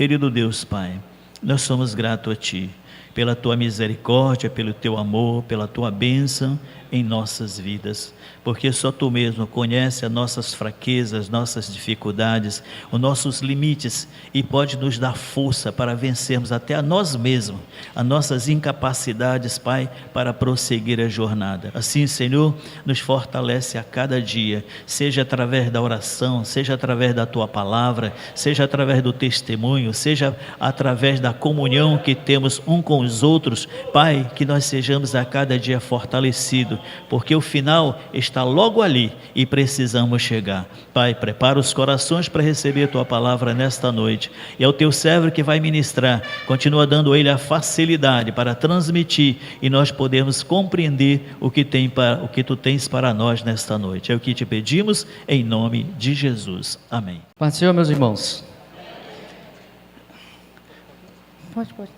Querido Deus Pai, nós somos gratos a Ti, pela Tua misericórdia, pelo Teu amor, pela Tua bênção em nossas vidas, porque só Tu mesmo conhece as nossas fraquezas, nossas dificuldades, os nossos limites, e pode nos dar força para vencermos até a nós mesmos, as nossas incapacidades, Pai, para prosseguir a jornada. Assim, Senhor, nos fortalece a cada dia, seja através da oração, seja através da Tua palavra, seja através do testemunho, seja através da comunhão que temos um com os outros, Pai, que nós sejamos a cada dia fortalecidos, porque o final está logo ali e precisamos chegar. Pai, prepara os corações para receber a Tua palavra nesta noite, e ao Teu servo que vai ministrar, continua dando a ele a facilidade para transmitir e nós podemos compreender o que Tu tens para nós nesta noite. É o que te pedimos em nome de Jesus. Amém. Pai do Senhor, meus irmãos. Pode.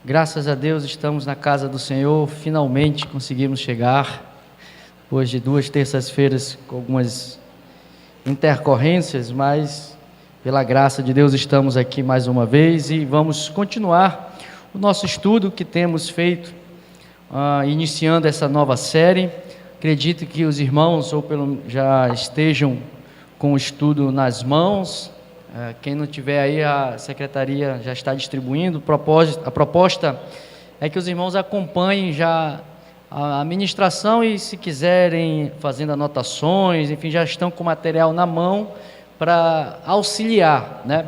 Graças a Deus estamos na casa do Senhor, finalmente conseguimos chegar, depois de 2 terças-feiras com algumas intercorrências, mas pela graça de Deus estamos aqui mais uma vez e vamos continuar o nosso estudo que temos feito, iniciando essa nova série. Acredito que os irmãos já estejam com o estudo nas mãos. Quem não tiver aí, a secretaria já está distribuindo. A proposta é que os irmãos acompanhem já a ministração e, se quiserem, fazendo anotações, enfim, já estão com o material na mão para auxiliar, né,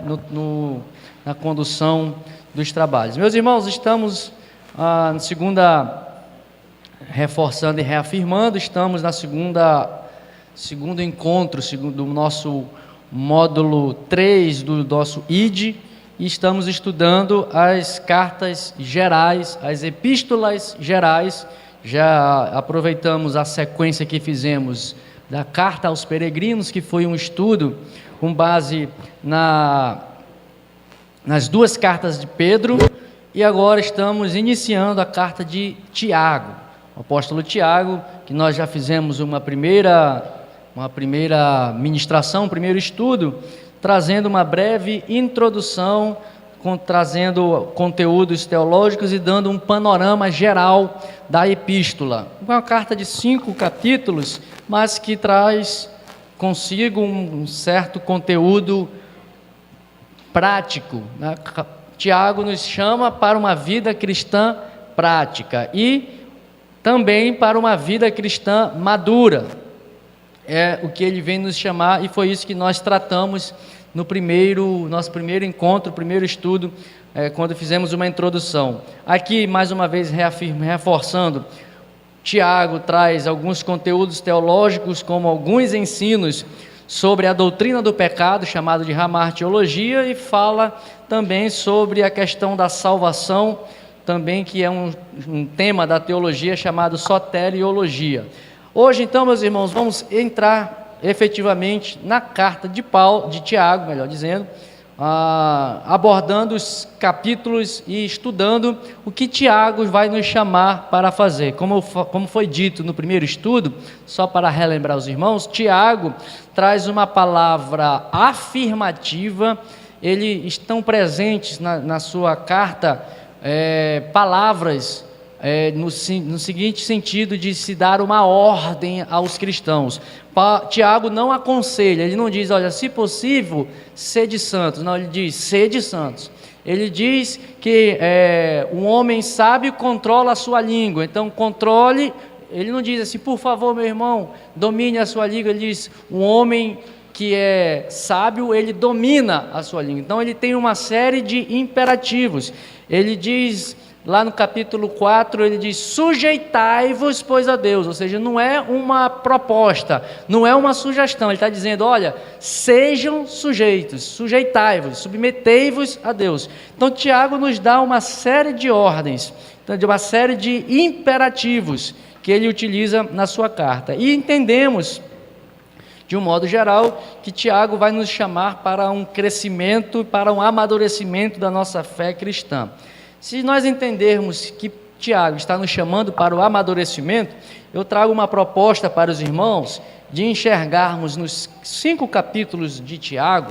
na condução dos trabalhos. Meus irmãos, estamos na segunda, reforçando e reafirmando, estamos na segundo encontro, do nosso módulo 3 do nosso ID, e estamos estudando as cartas gerais, as epístolas gerais. Já aproveitamos a sequência que fizemos da carta aos peregrinos, que foi um estudo com base nas 2 cartas de Pedro, e agora estamos iniciando a carta de Tiago, o apóstolo Tiago, que nós já fizemos uma primeira ministração, um primeiro estudo, trazendo uma breve introdução, trazendo conteúdos teológicos e dando um panorama geral da epístola. Uma carta de 5 capítulos, mas que traz consigo um certo conteúdo prático, né? Tiago nos chama para uma vida cristã prática e também para uma vida cristã madura. É o que ele vem nos chamar, e foi isso que nós tratamos no nosso primeiro encontro, primeiro estudo, quando fizemos uma introdução. Aqui, mais uma vez, reforçando, Tiago traz alguns conteúdos teológicos, como alguns ensinos sobre a doutrina do pecado, chamado de hamartiologia, e fala também sobre a questão da salvação, também que é um tema da teologia chamado soteriologia. Hoje, então, meus irmãos, vamos entrar efetivamente na carta de Tiago, melhor dizendo, abordando os capítulos e estudando o que Tiago vai nos chamar para fazer. Como foi dito no primeiro estudo, só para relembrar os irmãos, Tiago traz uma palavra afirmativa. Estão presentes na sua carta palavras no seguinte sentido, de se dar uma ordem aos cristãos. Tiago não aconselha, ele não diz, olha, se possível, sede santos. Não, ele diz, sede santos. Ele diz que um homem sábio controla a sua língua, então controle. Ele não diz assim, por favor, meu irmão, domine a sua língua. Ele diz, um homem que é sábio, ele domina a sua língua. Então ele tem uma série de imperativos. Ele diz, lá no capítulo 4, ele diz, sujeitai-vos, pois, a Deus. Ou seja, não é uma proposta, não é uma sugestão. Ele está dizendo, olha, sejam sujeitos, sujeitai-vos, submetei-vos a Deus. Então, Tiago nos dá uma série de ordens, uma série de imperativos que ele utiliza na sua carta. E entendemos, de um modo geral, que Tiago vai nos chamar para um crescimento, para um amadurecimento da nossa fé cristã. Se nós entendermos que Tiago está nos chamando para o amadurecimento, eu trago uma proposta para os irmãos de enxergarmos nos 5 capítulos de Tiago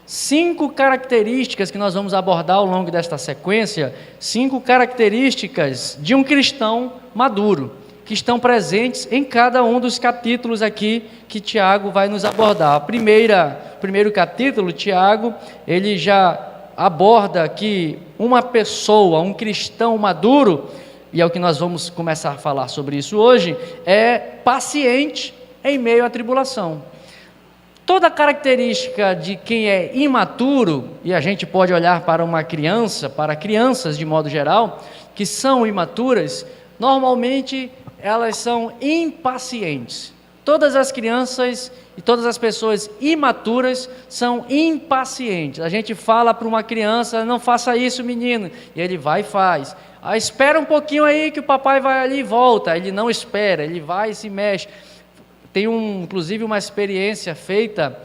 5 características que nós vamos abordar ao longo desta sequência, 5 características de um cristão maduro, que estão presentes em cada um dos capítulos aqui que Tiago vai nos abordar. Primeiro capítulo, Tiago, ele já aborda que uma pessoa, um cristão maduro, e é o que nós vamos começar a falar sobre isso hoje, é paciente em meio à tribulação. Toda característica de quem é imaturo, e a gente pode olhar para uma criança, para crianças de modo geral, que são imaturas, normalmente elas são impacientes. Todas as crianças e todas as pessoas imaturas são impacientes. A gente fala para uma criança, não faça isso, menino, e ele vai e faz. Espera um pouquinho aí que o papai vai ali e volta. Ele não espera, ele vai e se mexe. Tem inclusive uma experiência feita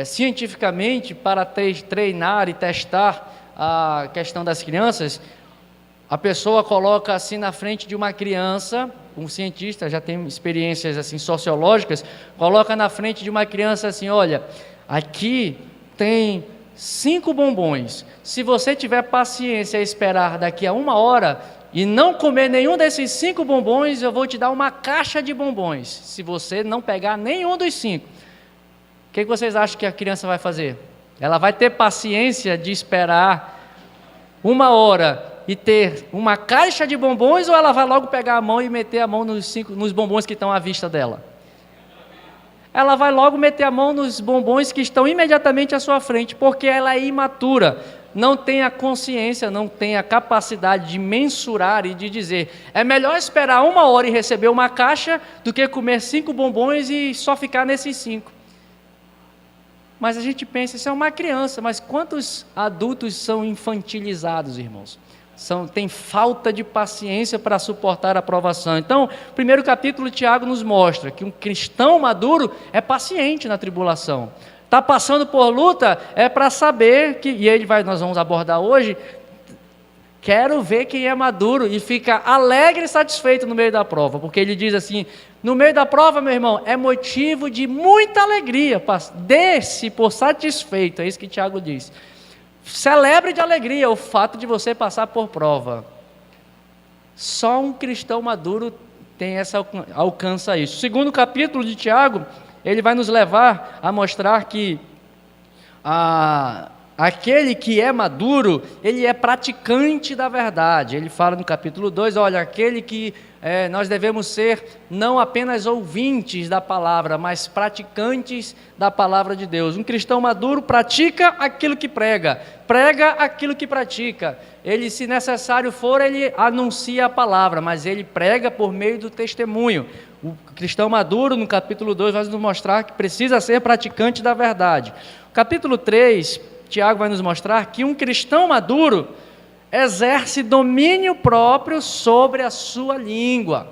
cientificamente para treinar e testar a questão das crianças. A pessoa coloca assim na frente de uma criança, um cientista já tem experiências assim sociológicas, coloca na frente de uma criança assim, olha, aqui tem 5 bombons, se você tiver paciência a esperar daqui a 1 hora e não comer nenhum desses 5 bombons, eu vou te dar uma caixa de bombons, se você não pegar nenhum dos 5. O que vocês acham que a criança vai fazer? Ela vai ter paciência de esperar 1 hora e ter uma caixa de bombons, ou ela vai logo pegar a mão e meter a mão nos bombons que estão à vista dela? Ela vai logo meter a mão nos bombons que estão imediatamente à sua frente, porque ela é imatura, não tem a consciência, não tem a capacidade de mensurar e de dizer, é melhor esperar 1 hora e receber uma caixa, do que comer 5 bombons e só ficar nesses 5. Mas a gente pensa, isso é uma criança, mas quantos adultos são infantilizados, irmãos? Tem falta de paciência para suportar a provação. Então, o primeiro capítulo, Tiago nos mostra que um cristão maduro é paciente na tribulação. Está passando por luta, é para saber que, nós vamos abordar hoje, quero ver quem é maduro e fica alegre e satisfeito no meio da prova, porque ele diz assim, no meio da prova, meu irmão, é motivo de muita alegria, dê-se por satisfeito, é isso que Tiago diz. Celebre de alegria o fato de você passar por prova. Só um cristão maduro alcança isso. O segundo capítulo de Tiago, ele vai nos levar a mostrar que aquele que é maduro, ele é praticante da verdade. Ele fala no capítulo 2, olha, aquele que nós devemos ser não apenas ouvintes da palavra, mas praticantes da palavra de Deus. Um cristão maduro pratica aquilo que prega aquilo que pratica. Ele, se necessário for, ele anuncia a palavra, mas ele prega por meio do testemunho. O cristão maduro, no capítulo 2, vai nos mostrar que precisa ser praticante da verdade. Capítulo 3, Tiago vai nos mostrar que um cristão maduro exerce domínio próprio sobre a sua língua.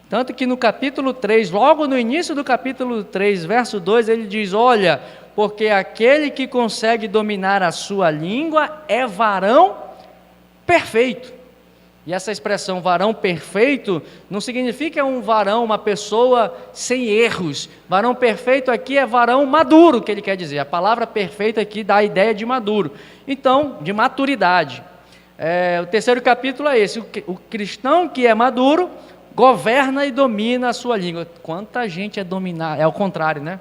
Tanto que no capítulo 3, logo no início do capítulo 3, verso 2, ele diz, olha, porque aquele que consegue dominar a sua língua é varão perfeito. E essa expressão varão perfeito não significa um varão, uma pessoa sem erros. Varão perfeito aqui é varão maduro, que ele quer dizer. A palavra perfeito aqui dá a ideia de maduro. Então, de maturidade. O terceiro capítulo é esse. O cristão que é maduro governa e domina a sua língua. Quanta gente é dominar, é ao contrário, né?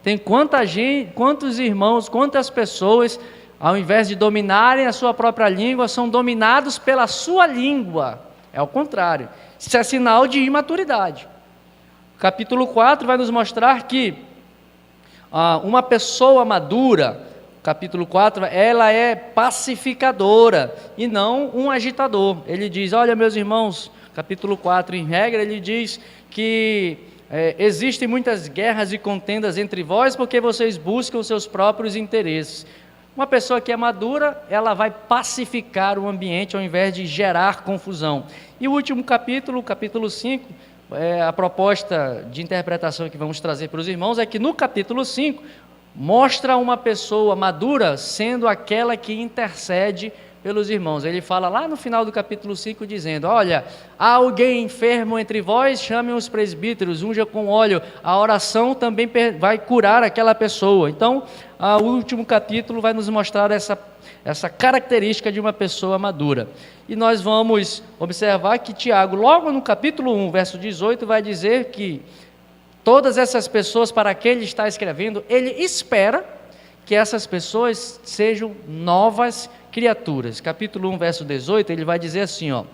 Tem quantos irmãos, quantas pessoas, ao invés de dominarem a sua própria língua, são dominados pela sua língua. É ao contrário. Isso é sinal de imaturidade. Capítulo 4 vai nos mostrar que uma pessoa madura, capítulo 4, ela é pacificadora e não um agitador. Ele diz, olha, meus irmãos, capítulo 4, em regra, ele diz que existem muitas guerras e contendas entre vós porque vocês buscam os seus próprios interesses. Uma pessoa que é madura, ela vai pacificar o ambiente ao invés de gerar confusão. E o último capítulo, o capítulo 5, a proposta de interpretação que vamos trazer para os irmãos é que no capítulo 5, mostra uma pessoa madura sendo aquela que intercede pelos irmãos. Ele fala lá no final do capítulo 5, dizendo: olha, há alguém enfermo entre vós, chamem os presbíteros, unja com óleo, a oração também vai curar aquela pessoa. Então, o último capítulo vai nos mostrar essa característica de uma pessoa madura. E nós vamos observar que Tiago, logo no capítulo 1, verso 18, vai dizer que todas essas pessoas para quem ele está escrevendo, ele espera que essas pessoas sejam novas criaturas. Capítulo 1, verso 18, ele vai dizer assim, ó: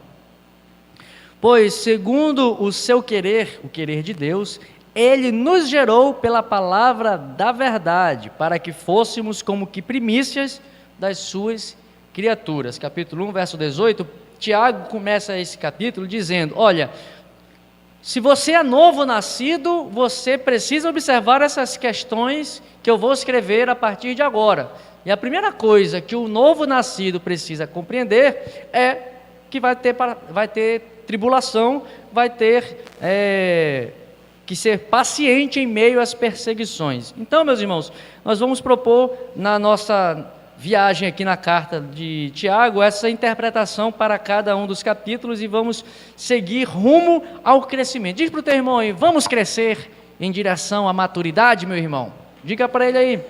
pois segundo o seu querer, o querer de Deus, ele nos gerou pela palavra da verdade, para que fôssemos como que primícias das suas criaturas. Capítulo 1, verso 18, Tiago começa esse capítulo dizendo: olha, se você é novo nascido, você precisa observar essas questões que eu vou escrever a partir de agora. E a primeira coisa que o novo nascido precisa compreender é que vai ter tribulação, vai ter que ser paciente em meio às perseguições. Então, meus irmãos, nós vamos propor na nossa viagem aqui na carta de Tiago essa interpretação para cada um dos capítulos e vamos seguir rumo ao crescimento. Diz para o teu irmão aí: vamos crescer em direção à maturidade, meu irmão. Diga para ele aí.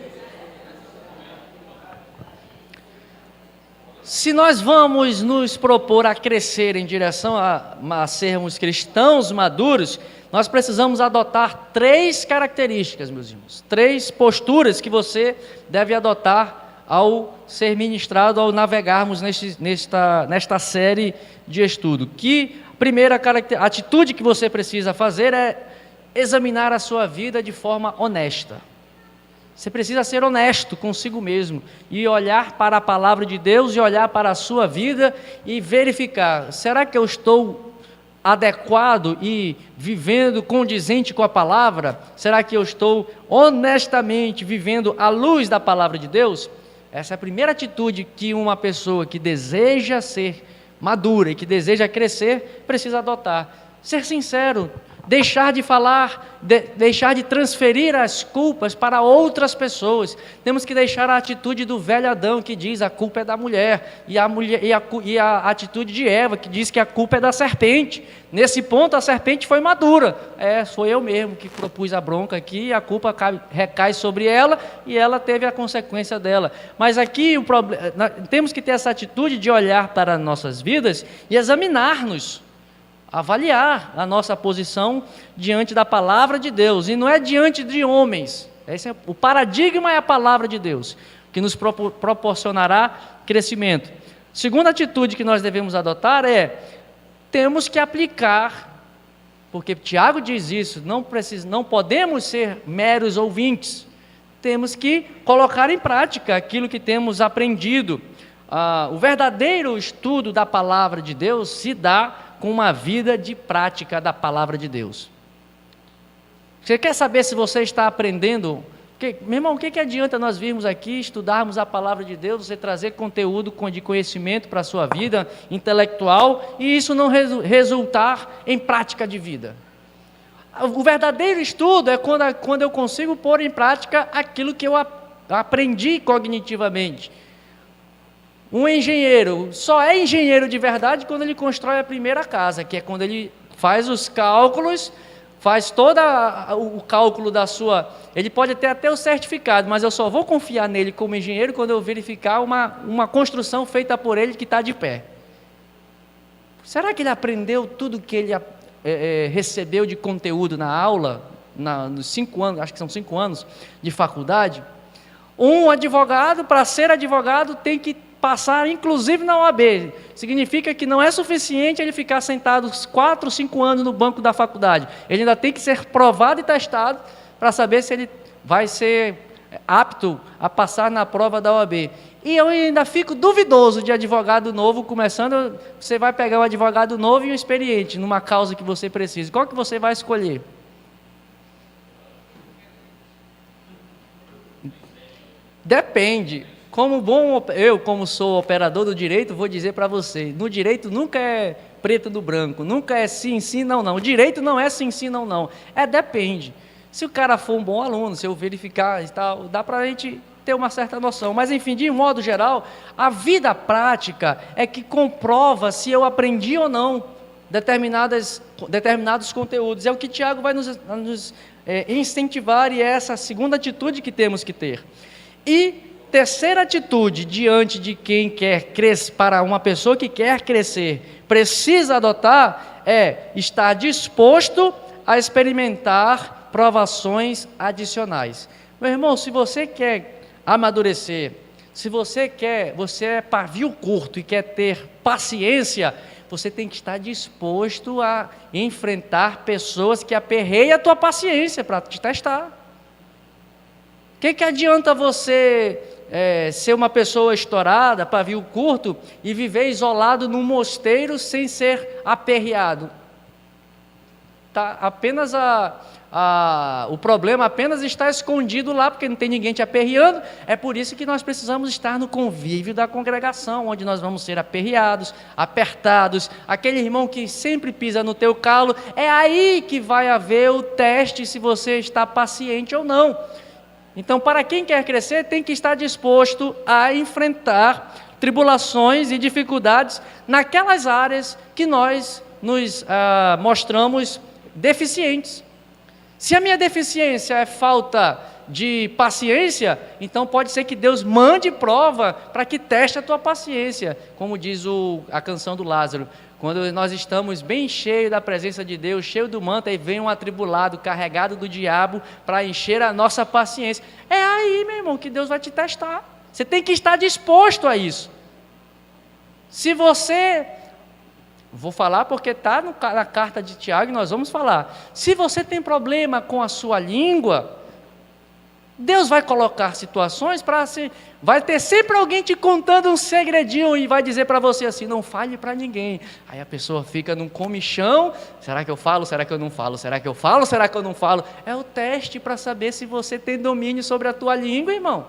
Se nós vamos nos propor a crescer em direção a sermos cristãos maduros, nós precisamos adotar 3 características, meus irmãos, 3 posturas que você deve adotar ao ser ministrado, ao navegarmos nesta série de estudo. Que a primeira atitude que você precisa fazer é examinar a sua vida de forma honesta. Você precisa ser honesto consigo mesmo e olhar para a palavra de Deus e olhar para a sua vida e verificar: será que eu estou adequado e vivendo condizente com a palavra? Será que eu estou honestamente vivendo à luz da palavra de Deus? Essa é a primeira atitude que uma pessoa que deseja ser madura e que deseja crescer precisa adotar. Ser sincero, deixar de falar, deixar de transferir as culpas para outras pessoas. Temos que deixar a atitude do velho Adão, que diz a culpa é da mulher, e a atitude de Eva, que diz que a culpa é da serpente. Nesse ponto a serpente foi madura. Foi eu mesmo que propus a bronca aqui, a culpa recai sobre ela e ela teve a consequência dela. Mas aqui temos que ter essa atitude de olhar para nossas vidas e examinar-nos, avaliar a nossa posição diante da palavra de Deus, e não é diante de homens. O paradigma é a palavra de Deus, que nos proporcionará crescimento. Segunda atitude que nós devemos adotar temos que aplicar, porque Tiago diz isso, não podemos ser meros ouvintes, temos que colocar em prática aquilo que temos aprendido. O verdadeiro estudo da palavra de Deus se dá com uma vida de prática da palavra de Deus. Você quer saber se você está aprendendo? Meu irmão, o que adianta nós virmos aqui, estudarmos a palavra de Deus, você trazer conteúdo de conhecimento para a sua vida intelectual e isso não resultar em prática de vida? O verdadeiro estudo é quando eu consigo pôr em prática aquilo que eu aprendi cognitivamente. Um engenheiro só é engenheiro de verdade quando ele constrói a primeira casa, que é quando ele faz os cálculos, faz todo o cálculo da sua... Ele pode ter até o certificado, mas eu só vou confiar nele como engenheiro quando eu verificar uma construção feita por ele que está de pé. Será que ele aprendeu tudo que ele recebeu de conteúdo na aula, nos 5 anos, acho que são 5 anos de faculdade? Um advogado, para ser advogado, tem que passar inclusive na OAB. Significa que não é suficiente ele ficar sentado 4, 5 anos no banco da faculdade. Ele ainda tem que ser provado e testado para saber se ele vai ser apto a passar na prova da OAB. E eu ainda fico duvidoso de advogado novo começando. Você vai pegar um advogado novo e um experiente numa causa que você precisa. Qual que você vai escolher? Depende. Como sou operador do direito, vou dizer para você, no direito nunca é preto do branco, nunca é sim, sim, não, não. O direito não é sim, sim, não, não. Depende. Se o cara for um bom aluno, se eu verificar e tal, dá para a gente ter uma certa noção. Mas, enfim, de um modo geral, a vida prática é que comprova se eu aprendi ou não determinados conteúdos. É o que Tiago vai nos incentivar, e é essa segunda atitude que temos que ter. E terceira atitude diante de quem quer crescer, para uma pessoa que quer crescer, precisa adotar, é estar disposto a experimentar provações adicionais. Meu irmão, se você quer amadurecer, se você é pavio curto e quer ter paciência, você tem que estar disposto a enfrentar pessoas que aperreiam a tua paciência para te testar. O que adianta você ser uma pessoa estourada, pavio curto, e viver isolado num mosteiro sem ser aperreado? Tá, apenas o problema apenas está escondido lá, porque não tem ninguém te aperreando. É por isso que nós precisamos estar no convívio da congregação, onde nós vamos ser aperreados, apertados. Aquele irmão que sempre pisa no teu calo, é aí que vai haver o teste se você está paciente ou não. Então, para quem quer crescer, tem que estar disposto a enfrentar tribulações e dificuldades naquelas áreas que nós nos mostramos deficientes. Se a minha deficiência é falta de paciência, então pode ser que Deus mande prova para que teste a tua paciência, como diz a canção do Lázaro. Quando nós estamos bem cheios da presença de Deus, cheio do manto, aí vem um atribulado, carregado do diabo, para encher a nossa paciência. É aí, meu irmão, que Deus vai te testar. Você tem que estar disposto a isso. Se você... Vou falar porque está na carta de Tiago, e nós vamos falar. Se você tem problema com a sua língua, Deus vai colocar situações vai ter sempre alguém te contando um segredinho e vai dizer para você assim: não fale para ninguém. Aí a pessoa fica num comichão: será que eu falo? Será que eu não falo? Será que eu falo? Será que eu não falo? É o teste para saber se você tem domínio sobre a tua língua, irmão.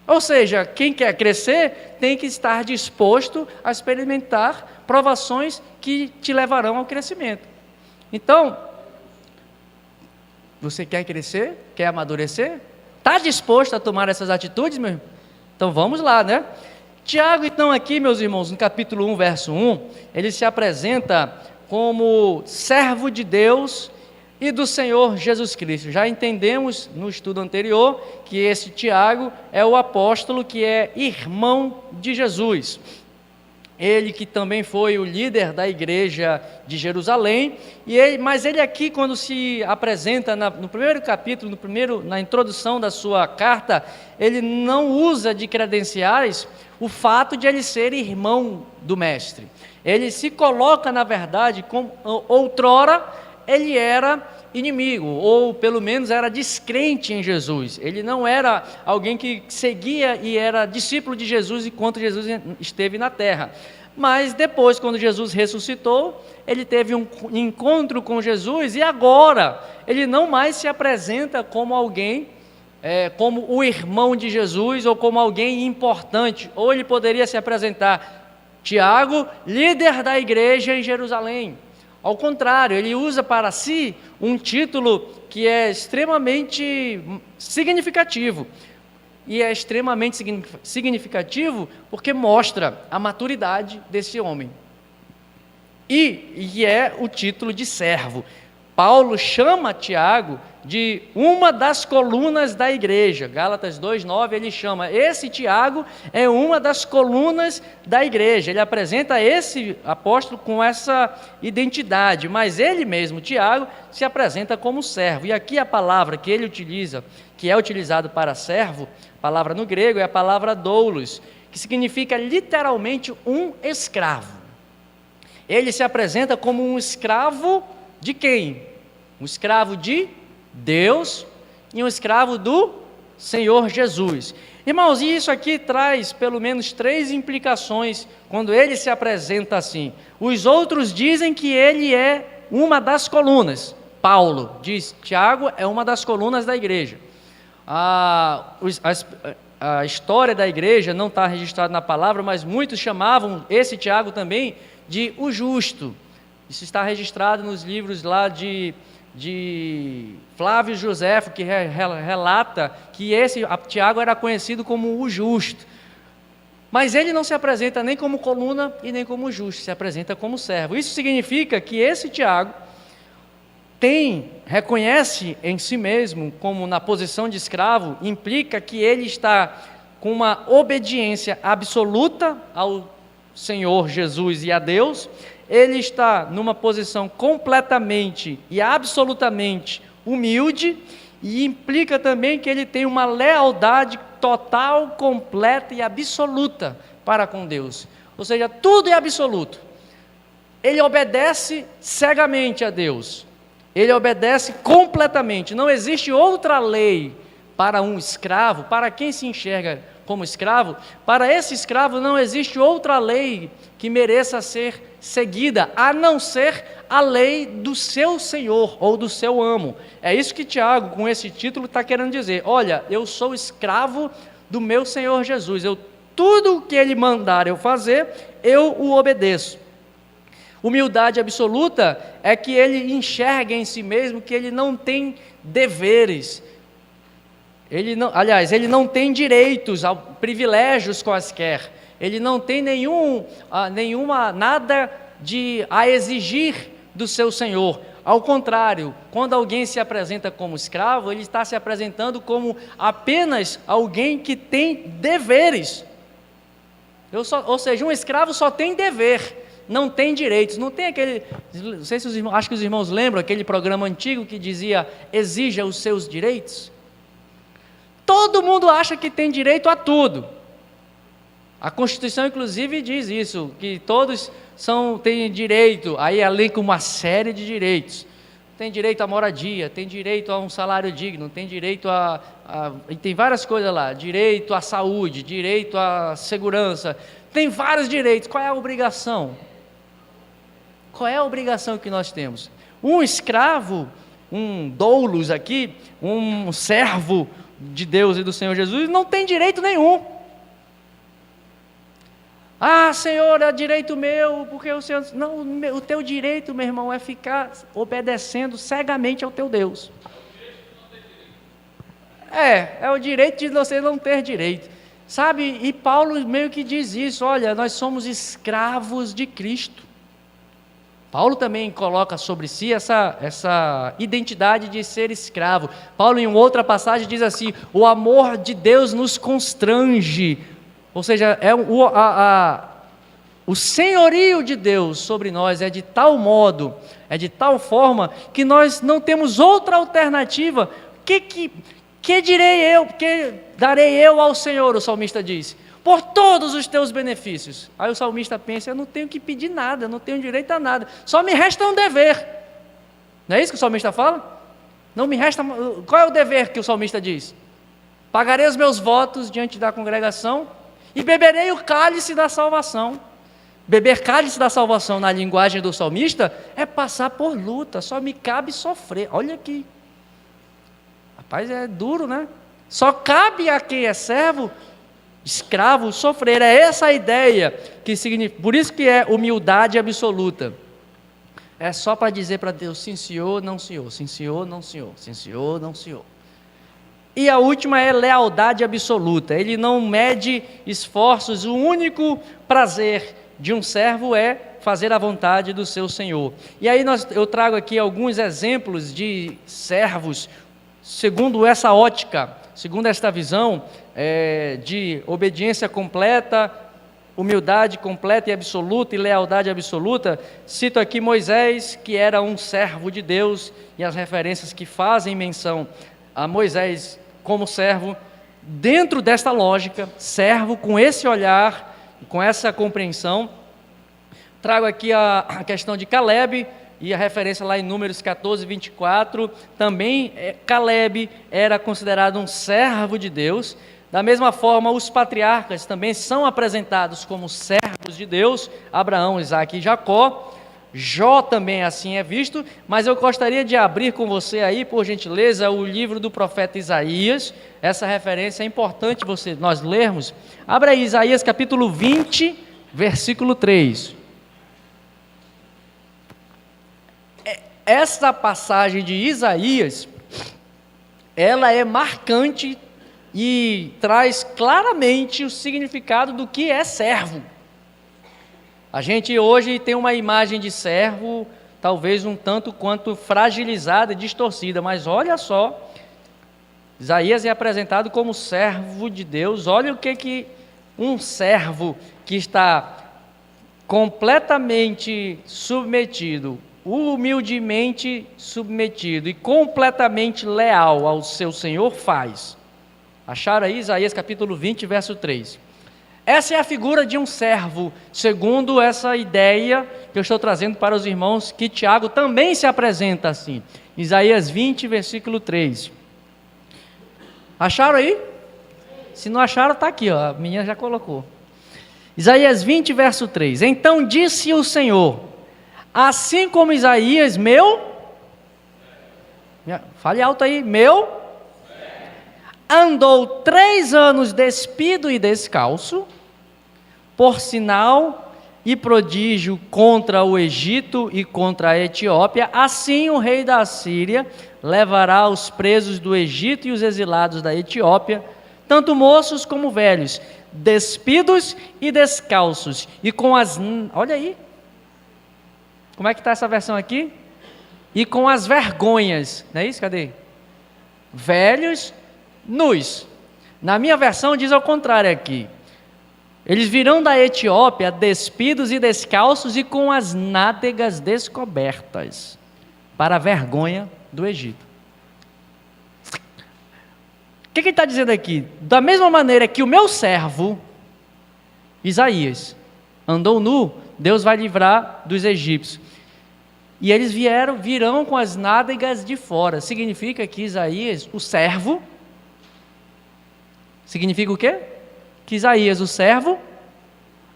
Ou seja, quem quer crescer tem que estar disposto a experimentar provações que te levarão ao crescimento. Então, você quer crescer? Quer amadurecer? Está disposto a tomar essas atitudes, meu irmão? Então vamos lá, né? Tiago, então, aqui, meus irmãos, no capítulo 1, verso 1, ele se apresenta como servo de Deus e do Senhor Jesus Cristo. Já entendemos no estudo anterior que esse Tiago é o apóstolo que é irmão de Jesus. Ele que também foi o líder da igreja de Jerusalém, mas ele aqui, quando se apresenta no primeiro capítulo, na introdução da sua carta, ele não usa de credenciais o fato de ele ser irmão do mestre. Ele se coloca, na verdade, como outrora ele era inimigo, ou pelo menos era descrente em Jesus. Ele não era alguém que seguia e era discípulo de Jesus enquanto Jesus esteve na terra. Mas depois, quando Jesus ressuscitou, ele teve um encontro com Jesus, e agora ele não mais se apresenta como alguém, como o irmão de Jesus, ou como alguém importante. Ou ele poderia se apresentar: Tiago, líder da igreja em Jerusalém. Ao contrário, ele usa para si um título que é extremamente significativo. E é extremamente significativo porque mostra a maturidade desse homem. E é o título de servo. Paulo chama Tiago de uma das colunas da igreja. Gálatas 2:9, ele chama, esse Tiago é uma das colunas da igreja. Ele apresenta esse apóstolo com essa identidade, mas ele mesmo, Tiago, se apresenta como servo. E aqui a palavra que ele utiliza, que é utilizado para servo, a palavra no grego é a palavra doulos, que significa literalmente um escravo. Ele se apresenta como um escravo de quem? Um escravo de Deus e um escravo do Senhor Jesus. Irmãos, e isso aqui traz pelo menos 3 implicações quando ele se apresenta assim. Os outros dizem que ele é uma das colunas. Paulo diz: Tiago é uma das colunas da igreja. A história da igreja não está registrada na palavra, mas muitos chamavam esse Tiago também de o justo. Isso está registrado nos livros lá de de Flávio Joséfo, que relata que Tiago era conhecido como o justo. Mas ele não se apresenta nem como coluna e nem como justo, se apresenta como servo. Isso significa que esse Tiago reconhece em si mesmo como na posição de escravo, implica que ele está com uma obediência absoluta ao Senhor Jesus e a Deus, ele está numa posição completamente e absolutamente humilde, e implica também que ele tem uma lealdade total, completa e absoluta para com Deus. Ou seja, tudo é absoluto. Ele obedece cegamente a Deus. Ele obedece completamente. Não existe outra lei para um escravo, para quem se enxerga como escravo. Para esse escravo não existe outra lei que mereça ser seguida, a não ser a lei do seu senhor ou do seu amo. É isso que Tiago, com esse título, está querendo dizer. Olha, eu sou escravo do meu Senhor Jesus. Tudo o que Ele mandar eu fazer, eu o obedeço. Humildade absoluta é que ele enxerga em si mesmo que ele não tem deveres. Ele não tem direitos, privilégios quaisquer. Ele não tem nada a exigir do seu Senhor. Ao contrário, quando alguém se apresenta como escravo, ele está se apresentando como apenas alguém que tem deveres. Ou seja, um escravo só tem dever, não tem direitos. Não tem aquele, não sei se os irmãos, acho que os irmãos lembram aquele programa antigo que dizia: exija os seus direitos. Todo mundo acha que tem direito a tudo. A Constituição, inclusive, diz isso, que todos têm direito, aí elenca uma série de direitos. Tem direito à moradia, tem direito a um salário digno, tem direito e tem várias coisas lá, direito à saúde, direito à segurança, tem vários direitos. Qual é a obrigação? Qual é a obrigação que nós temos? Um escravo, um doulos aqui, um servo de Deus e do Senhor Jesus, não tem direito nenhum. Ah, Senhor, é direito meu, porque o Senhor... Não, o teu direito, meu irmão, é ficar obedecendo cegamente ao teu Deus. É o direito de você não ter direito. Sabe, e Paulo meio que diz isso: olha, nós somos escravos de Cristo. Paulo também coloca sobre si essa identidade de ser escravo. Paulo, em outra passagem, diz assim: o amor de Deus nos constrange. Ou seja, o senhorio de Deus sobre nós é de tal modo, é de tal forma, que nós não temos outra alternativa. Que direi eu, que darei eu ao Senhor, o salmista diz, por todos os teus benefícios. Aí o salmista pensa: eu não tenho que pedir nada, eu não tenho direito a nada, só me resta um dever. Não é isso que o salmista fala? Não me resta. Qual é o dever que o salmista diz? Pagarei os meus votos diante da congregação e beberei o cálice da salvação. Beber cálice da salvação, na linguagem do salmista, é passar por luta, só me cabe sofrer. Olha aqui, rapaz, é duro, né? Só cabe a quem é servo, escravo, sofrer. É essa a ideia que significa. Por isso que é humildade absoluta. É só para dizer para Deus: sim senhor, não senhor, sim senhor, não senhor, sim senhor, não senhor. E a última é lealdade absoluta. Ele não mede esforços. O único prazer de um servo é fazer a vontade do seu Senhor. E aí eu trago aqui alguns exemplos de servos, segundo essa ótica, segundo esta visão de obediência completa, humildade completa e absoluta, e lealdade absoluta. Cito aqui Moisés, que era um servo de Deus, e as referências que fazem menção a Moisés como servo, dentro desta lógica, servo com esse olhar, com essa compreensão. Trago aqui a questão de Caleb, e a referência lá em Números 14, 24, também Caleb era considerado um servo de Deus. Da mesma forma, os patriarcas também são apresentados como servos de Deus: Abraão, Isaque e Jacó. Jó também assim é visto, mas eu gostaria de abrir com você aí, por gentileza, o livro do profeta Isaías. Essa referência é importante nós lermos. Abra aí Isaías capítulo 20, versículo 3. essa passagem de Isaías, ela é marcante e traz claramente o significado do que é servo. A gente hoje tem uma imagem de servo, talvez um tanto quanto fragilizada e distorcida, mas olha só, Isaías é apresentado como servo de Deus. Olha o que um servo que está completamente submetido, humildemente submetido e completamente leal ao seu Senhor faz. Acharam aí Isaías capítulo 20, verso 3. Essa é a figura de um servo, segundo essa ideia que eu estou trazendo para os irmãos, que Tiago também se apresenta assim. Isaías 20, versículo 3. Acharam aí? Se não acharam, está aqui, ó, a minha já colocou. Isaías 20, verso 3. Então disse o Senhor, assim como Isaías, fale alto aí, andou 3 anos despido e descalço, por sinal e prodígio contra o Egito e contra a Etiópia, assim o rei da Assíria levará os presos do Egito e os exilados da Etiópia, tanto moços como velhos, despidos e descalços, e com as... Olha aí, como é que está essa versão aqui? E com as vergonhas, não é isso? Cadê? Velhos, nus. Na minha versão diz ao contrário aqui. Eles virão da Etiópia despidos e descalços e com as nádegas descobertas, para a vergonha do Egito. O que ele está dizendo aqui? Da mesma maneira que o meu servo, Isaías, andou nu, Deus vai livrar dos egípcios. E eles virão com as nádegas de fora. Significa que Isaías, o servo, significa o quê? Que Isaías, o servo,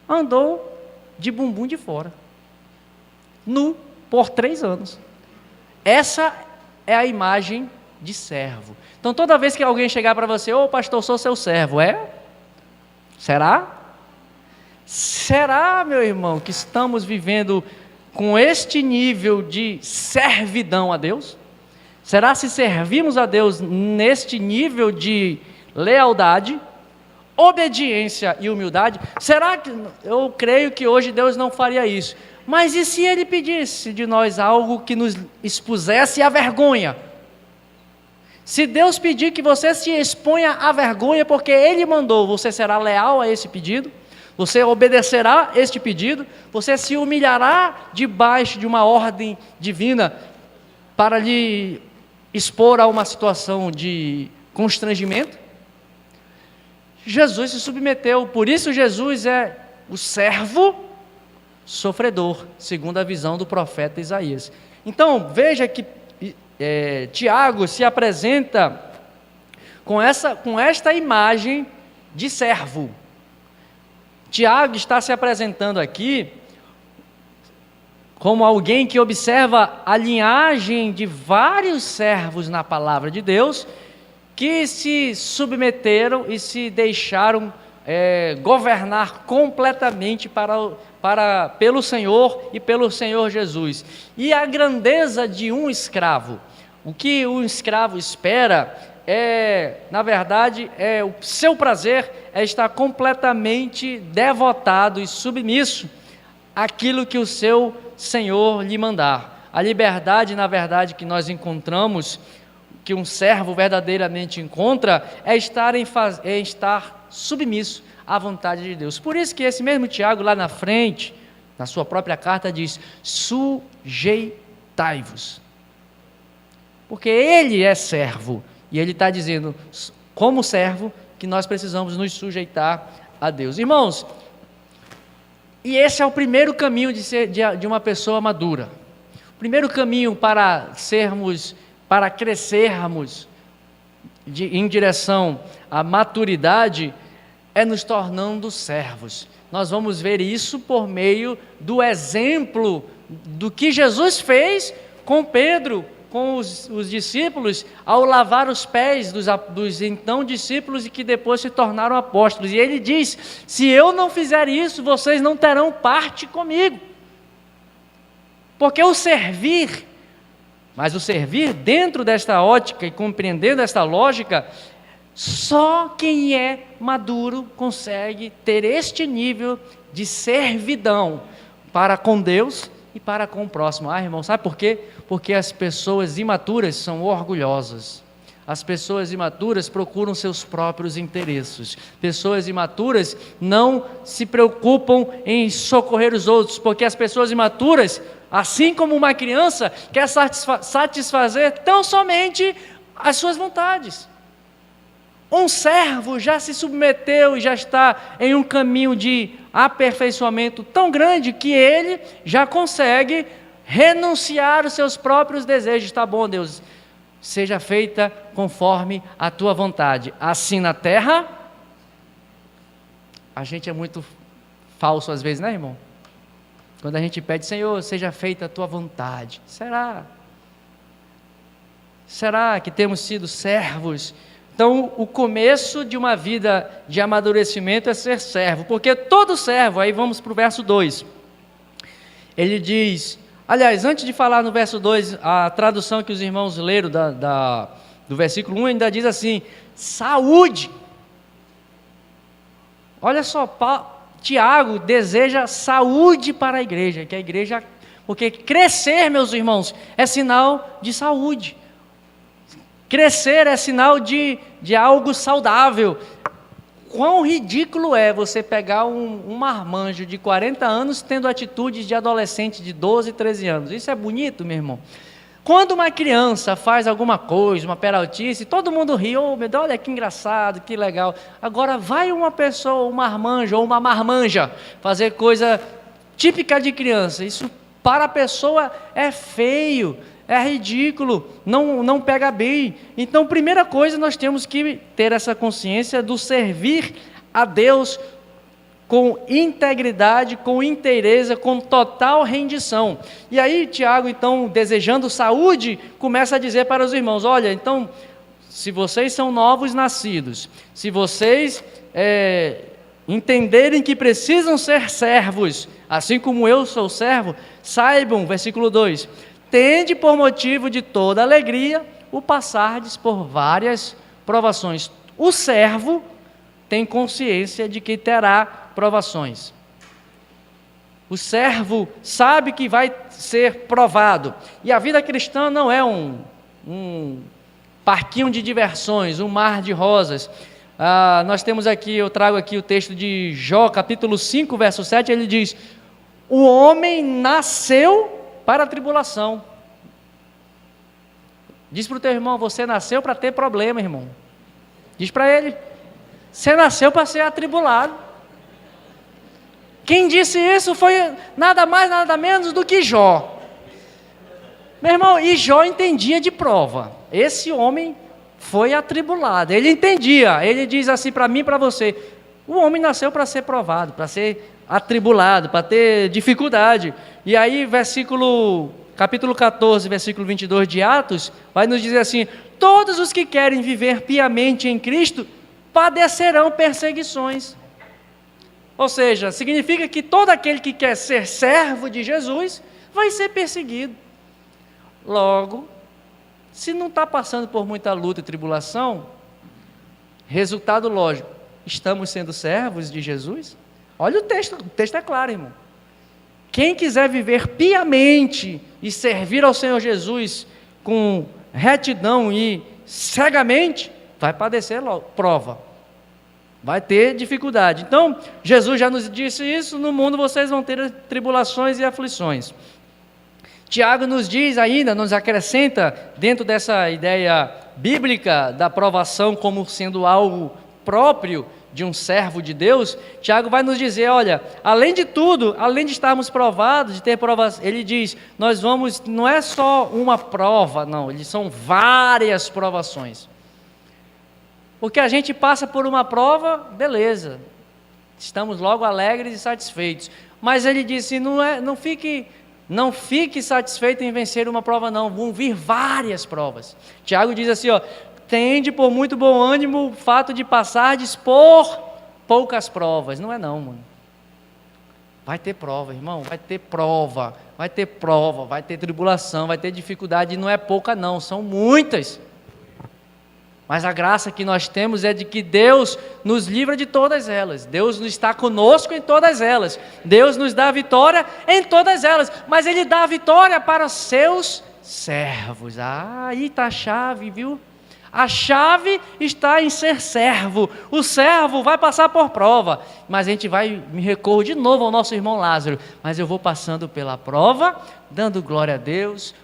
andou de bumbum de fora, nu, por 3 anos. Essa é a imagem de servo. Então toda vez que alguém chegar para você, ô pastor, sou seu servo, Será? Será, meu irmão, que estamos vivendo com este nível de servidão a Deus? Será se servimos a Deus neste nível de lealdade, obediência e humildade? Será que, eu creio que hoje Deus não faria isso, mas e se Ele pedisse de nós algo que nos expusesse à vergonha? Se Deus pedir que você se exponha à vergonha porque Ele mandou, você será leal a esse pedido? Você obedecerá este pedido? Você se humilhará debaixo de uma ordem divina para lhe expor a uma situação de constrangimento? Jesus se submeteu, por isso Jesus é o servo sofredor, segundo a visão do profeta Isaías. Então, veja que Tiago se apresenta com esta imagem de servo. Tiago está se apresentando aqui como alguém que observa a linhagem de vários servos na palavra de Deus, que se submeteram e se deixaram governar completamente pelo Senhor e pelo Senhor Jesus. E a grandeza de um escravo, o que um escravo espera na verdade, o seu prazer é estar completamente devotado e submisso àquilo que o seu Senhor lhe mandar. A liberdade, na verdade, que nós encontramos, que um servo verdadeiramente encontra, é estar submisso à vontade de Deus. Por isso que esse mesmo Tiago, lá na frente, na sua própria carta, diz: sujeitai-vos. Porque ele é servo, e ele está dizendo, como servo, que nós precisamos nos sujeitar a Deus. Irmãos, e esse é o primeiro caminho de uma pessoa madura. O primeiro caminho para crescermos em direção à maturidade é nos tornando servos. Nós vamos ver isso por meio do exemplo do que Jesus fez com Pedro, com os discípulos, ao lavar os pés dos então discípulos e que depois se tornaram apóstolos. E ele diz: se eu não fizer isso, vocês não terão parte comigo. Porque o servir Mas o servir dentro desta ótica e compreendendo esta lógica, só quem é maduro consegue ter este nível de servidão para com Deus e para com o próximo. Irmão, sabe por quê? Porque as pessoas imaturas são orgulhosas. As pessoas imaturas procuram seus próprios interesses. Pessoas imaturas não se preocupam em socorrer os outros, porque as pessoas imaturas, assim como uma criança, quer satisfazer tão somente as suas vontades. Um servo já se submeteu e já está em um caminho de aperfeiçoamento tão grande que ele já consegue renunciar os seus próprios desejos. Tá bom, Deus, seja feita conforme a tua vontade, assim na terra. A gente é muito falso às vezes, né, irmão? Quando a gente pede, Senhor, seja feita a tua vontade. Será que temos sido servos? Então, o começo de uma vida de amadurecimento é ser servo, porque todo servo, aí vamos para o verso 2, ele diz, aliás, antes de falar no verso 2, a tradução que os irmãos leram do versículo 1 ainda diz assim, saúde. Olha só, Tiago deseja saúde para a igreja, porque crescer, meus irmãos, é sinal de saúde. Crescer é sinal de algo saudável. Quão ridículo é você pegar um marmanjo de 40 anos tendo atitudes de adolescente de 12, 13 anos. Isso é bonito, meu irmão? Quando uma criança faz alguma coisa, uma peraltice, todo mundo ri, oh, meu Deus, olha que engraçado, que legal. Agora vai uma pessoa, um marmanjo ou uma marmanja, fazer coisa típica de criança. Isso para a pessoa é feio. É ridículo, não pega bem. Então, primeira coisa, nós temos que ter essa consciência do servir a Deus com integridade, com inteireza, com total rendição. E aí, Tiago, então, desejando saúde, começa a dizer para os irmãos, olha, então, se vocês são novos nascidos, se vocês entenderem que precisam ser servos, assim como eu sou servo, saibam, versículo 2, tende por motivo de toda alegria o passardes por várias provações. O servo tem consciência de que terá provações. O servo sabe que vai ser provado. E a vida cristã não é um parquinho de diversões, um mar de rosas. Nós temos aqui, eu trago aqui o texto de Jó, capítulo 5, verso 7, ele diz, o homem nasceu para a tribulação. Diz para o teu irmão, você nasceu para ter problema, irmão. Diz para ele, você nasceu para ser atribulado. Quem disse isso foi nada mais, nada menos do que Jó. Meu irmão, e Jó entendia de prova. Esse homem foi atribulado, ele entendia, ele diz assim para mim e para você, o homem nasceu para ser provado, para ser atribulado, para ter dificuldade. E aí, capítulo 14, versículo 22 de Atos, vai nos dizer assim, todos os que querem viver piamente em Cristo, padecerão perseguições. Ou seja, significa que todo aquele que quer ser servo de Jesus, vai ser perseguido. Logo, se não está passando por muita luta e tribulação, resultado lógico, estamos sendo servos de Jesus? Olha o texto é claro, irmão. Quem quiser viver piamente e servir ao Senhor Jesus com retidão e cegamente, vai padecer prova, vai ter dificuldade. Então, Jesus já nos disse isso, no mundo vocês vão ter tribulações e aflições. Tiago nos diz ainda, nos acrescenta, dentro dessa ideia bíblica da provação como sendo algo próprio de um servo de Deus, Tiago vai nos dizer, olha, além de tudo, além de estarmos provados, de ter provas, ele diz, nós vamos, não é só uma prova, não, eles são várias provações. Porque a gente passa por uma prova, beleza, estamos logo alegres e satisfeitos, mas ele disse, não fique satisfeito em vencer uma prova não, vão vir várias provas. Tiago diz assim, tende por muito bom ânimo o fato de passardes por poucas provas. Não é não, mano. Vai ter prova, irmão, vai ter prova. vai ter prova, vai ter tribulação, vai ter dificuldade, e não é pouca não, são muitas. Mas a graça que nós temos é de que Deus nos livra de todas elas. Deus está conosco em todas elas. Deus nos dá a vitória em todas elas. Mas Ele dá a vitória para seus servos. Ah, aí está a chave, viu? A chave está em ser servo. O servo vai passar por prova. Mas a gente me recorro de novo ao nosso irmão Lázaro. Mas eu vou passando pela prova, dando glória a Deus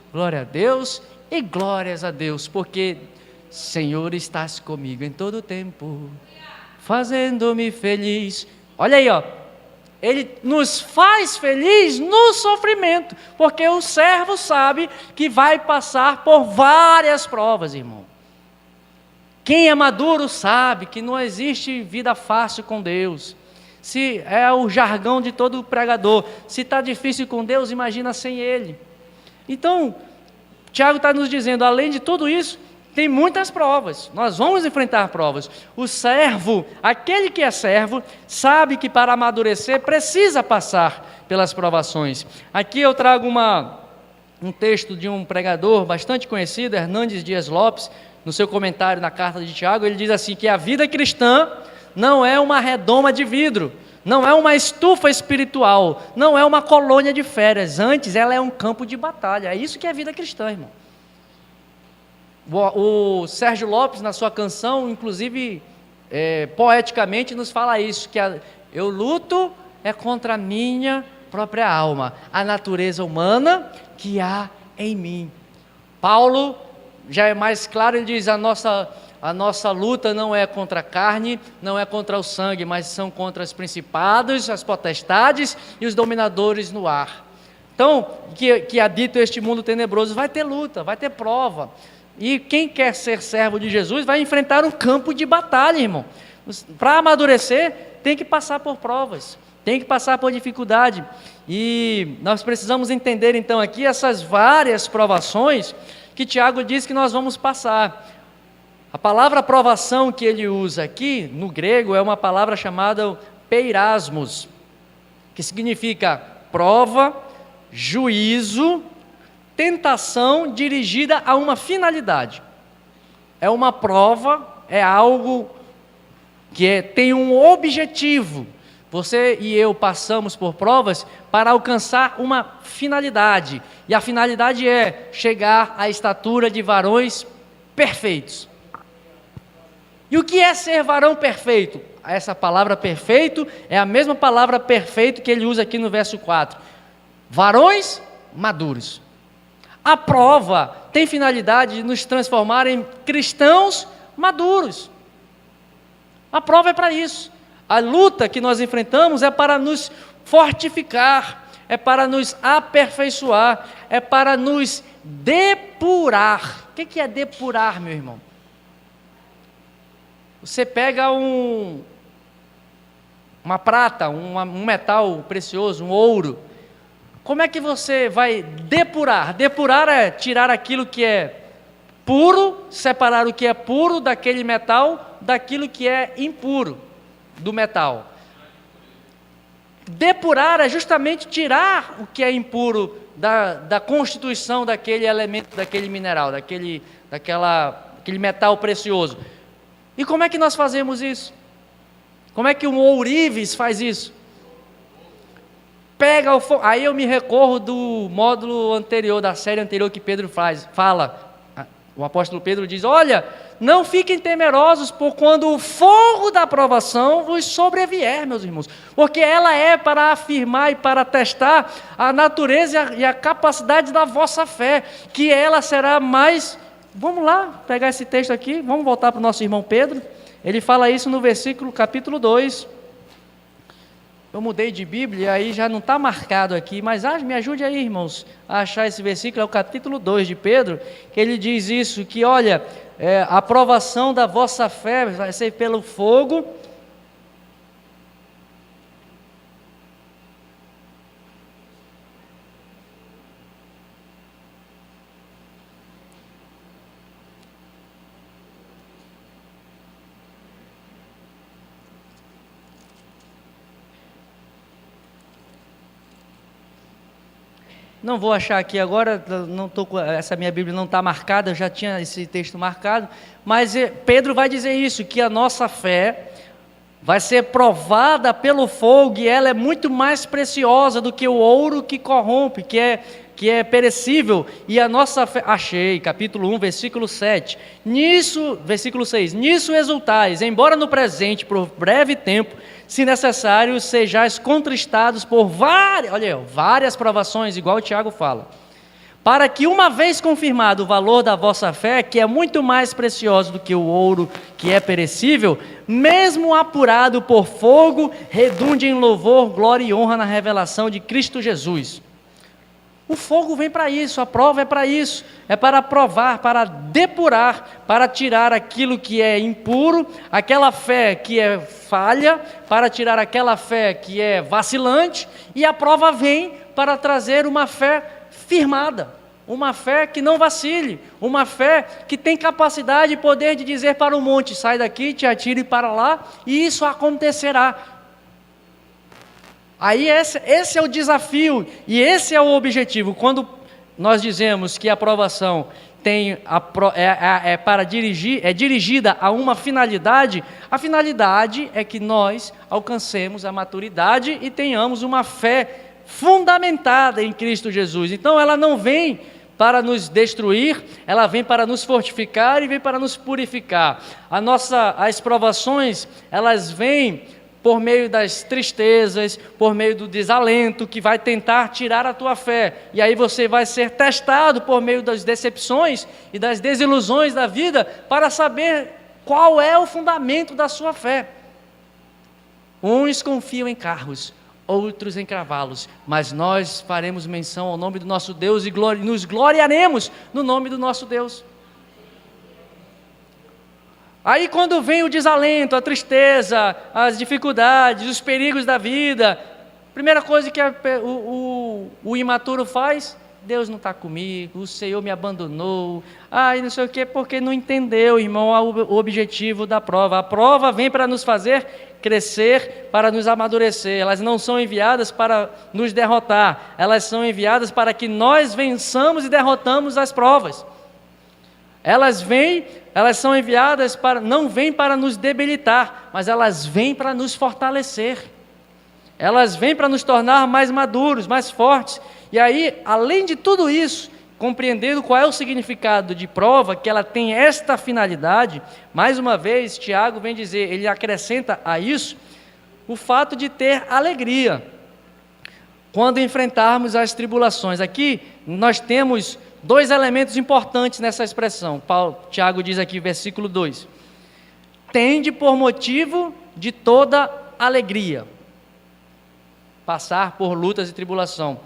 e glórias a Deus. Porque Senhor, estás comigo em todo o tempo, fazendo-me feliz. Olha aí, ó. Ele nos faz feliz no sofrimento, porque o servo sabe que vai passar por várias provas, irmão. Quem é maduro sabe que não existe vida fácil com Deus. Se é o jargão de todo pregador, se está difícil com Deus, imagina sem Ele. Então, Tiago está nos dizendo, além de tudo isso, tem muitas provas, nós vamos enfrentar provas. O servo, aquele que é servo, sabe que para amadurecer precisa passar pelas provações. Aqui eu trago um texto de um pregador bastante conhecido, Hernandes Dias Lopes, no seu comentário na carta de Tiago, ele diz assim, que a vida cristã não é uma redoma de vidro, não é uma estufa espiritual, não é uma colônia de férias, antes ela é um campo de batalha. É isso que é a vida cristã, irmão. O Sérgio Lopes, na sua canção, inclusive, poeticamente nos fala isso, que eu luto contra a minha própria alma, a natureza humana que há em mim. Paulo já é mais claro, ele diz, a nossa luta não é contra a carne, não é contra o sangue, mas são contra os principados, as potestades e os dominadores no ar. Então, que habita este mundo tenebroso, vai ter luta, vai ter prova. E quem quer ser servo de Jesus vai enfrentar um campo de batalha, irmão. Para amadurecer, tem que passar por provas, tem que passar por dificuldade. E nós precisamos entender então aqui essas várias provações que Tiago diz que nós vamos passar. A palavra provação que ele usa aqui, no grego, é uma palavra chamada peirasmos, que significa prova, juízo, tentação dirigida a uma finalidade. É uma prova, é algo que tem um objetivo. Você e eu passamos por provas para alcançar uma finalidade. E a finalidade é chegar à estatura de varões perfeitos. E o que é ser varão perfeito? Essa palavra perfeito é a mesma palavra perfeito que ele usa aqui no verso 4. Varões maduros. A prova tem finalidade de nos transformar em cristãos maduros. A prova é para isso. A luta que nós enfrentamos é para nos fortificar, é para nos aperfeiçoar, é para nos depurar. O que é depurar, meu irmão? Você pega uma prata, um metal precioso, um ouro. Como é que você vai depurar? Depurar é tirar aquilo que é puro, separar o que é puro daquele metal, daquilo que é impuro do metal. Depurar é justamente tirar o que é impuro da constituição daquele elemento, daquele mineral, daquele metal precioso. E como é que nós fazemos isso? Como é que um ourives faz isso? Pega o fogo. Aí eu me recorro do módulo anterior, da série anterior que Pedro fala. O apóstolo Pedro diz, olha, não fiquem temerosos por quando o fogo da provação vos sobrevier, meus irmãos, porque ela é para afirmar e para testar a natureza e a capacidade da vossa fé, que ela será mais... Vamos lá, pegar esse texto aqui, vamos voltar para o nosso irmão Pedro, ele fala isso no capítulo 2, eu mudei de Bíblia, aí já não está marcado aqui, mas me ajude aí, irmãos, a achar esse versículo, é o capítulo 2 de Pedro, que ele diz isso, que olha, a provação da vossa fé vai ser pelo fogo. não vou achar aqui agora, não tô, essa minha Bíblia não está marcada, eu já tinha esse texto marcado, mas Pedro vai dizer isso, que a nossa fé vai ser provada pelo fogo, e ela é muito mais preciosa do que o ouro que corrompe, que é perecível, e a nossa fé, achei, capítulo 1, versículo 7, versículo 6, nisso exultais, embora no presente, por breve tempo, se necessário, sejais contristados por várias provações, igual o Tiago fala, para que uma vez confirmado o valor da vossa fé, que é muito mais precioso do que o ouro que é perecível, mesmo apurado por fogo, redunde em louvor, glória e honra na revelação de Cristo Jesus. O fogo vem para isso, a prova é para isso, é para provar, para depurar, para tirar aquilo que é impuro, aquela fé que é falha, para tirar aquela fé que é vacilante, e a prova vem para trazer uma fé firmada, uma fé que não vacile, uma fé que tem capacidade e poder de dizer para o monte, sai daqui, te atire para lá, e isso acontecerá. Aí esse é o desafio, e esse é o objetivo. Quando nós dizemos que a aprovação é dirigida a uma finalidade, a finalidade é que nós alcancemos a maturidade e tenhamos uma fé fundamentada em Cristo Jesus. Então ela não vem para nos destruir, ela vem para nos fortificar e vem para nos purificar. As provações, elas vêm por meio das tristezas, por meio do desalento, que vai tentar tirar a tua fé, e aí você vai ser testado por meio das decepções e das desilusões da vida, para saber qual é o fundamento da sua fé. Uns confiam em carros, outros em cavalos, mas nós faremos menção ao nome do nosso Deus e nos gloriaremos no nome do nosso Deus. Aí quando vem o desalento, a tristeza, as dificuldades, os perigos da vida, primeira coisa que o imaturo faz, Deus não está comigo, o Senhor me abandonou, não sei o quê, porque não entendeu, irmão, o objetivo da prova. A prova vem para nos fazer crescer, para nos amadurecer. Elas não são enviadas para nos derrotar, elas são enviadas para que nós vençamos e derrotamos as provas. Elas são enviadas não vêm para nos debilitar, mas elas vêm para nos fortalecer. Elas vêm para nos tornar mais maduros, mais fortes. E aí, além de tudo isso, compreendendo qual é o significado de prova, que ela tem esta finalidade, mais uma vez, Tiago vem dizer, ele acrescenta a isso, o fato de ter alegria, quando enfrentarmos as tribulações. Aqui, nós temos dois elementos importantes nessa expressão. Tiago diz aqui, versículo 2, tende por motivo de toda alegria, passar por lutas e tribulação.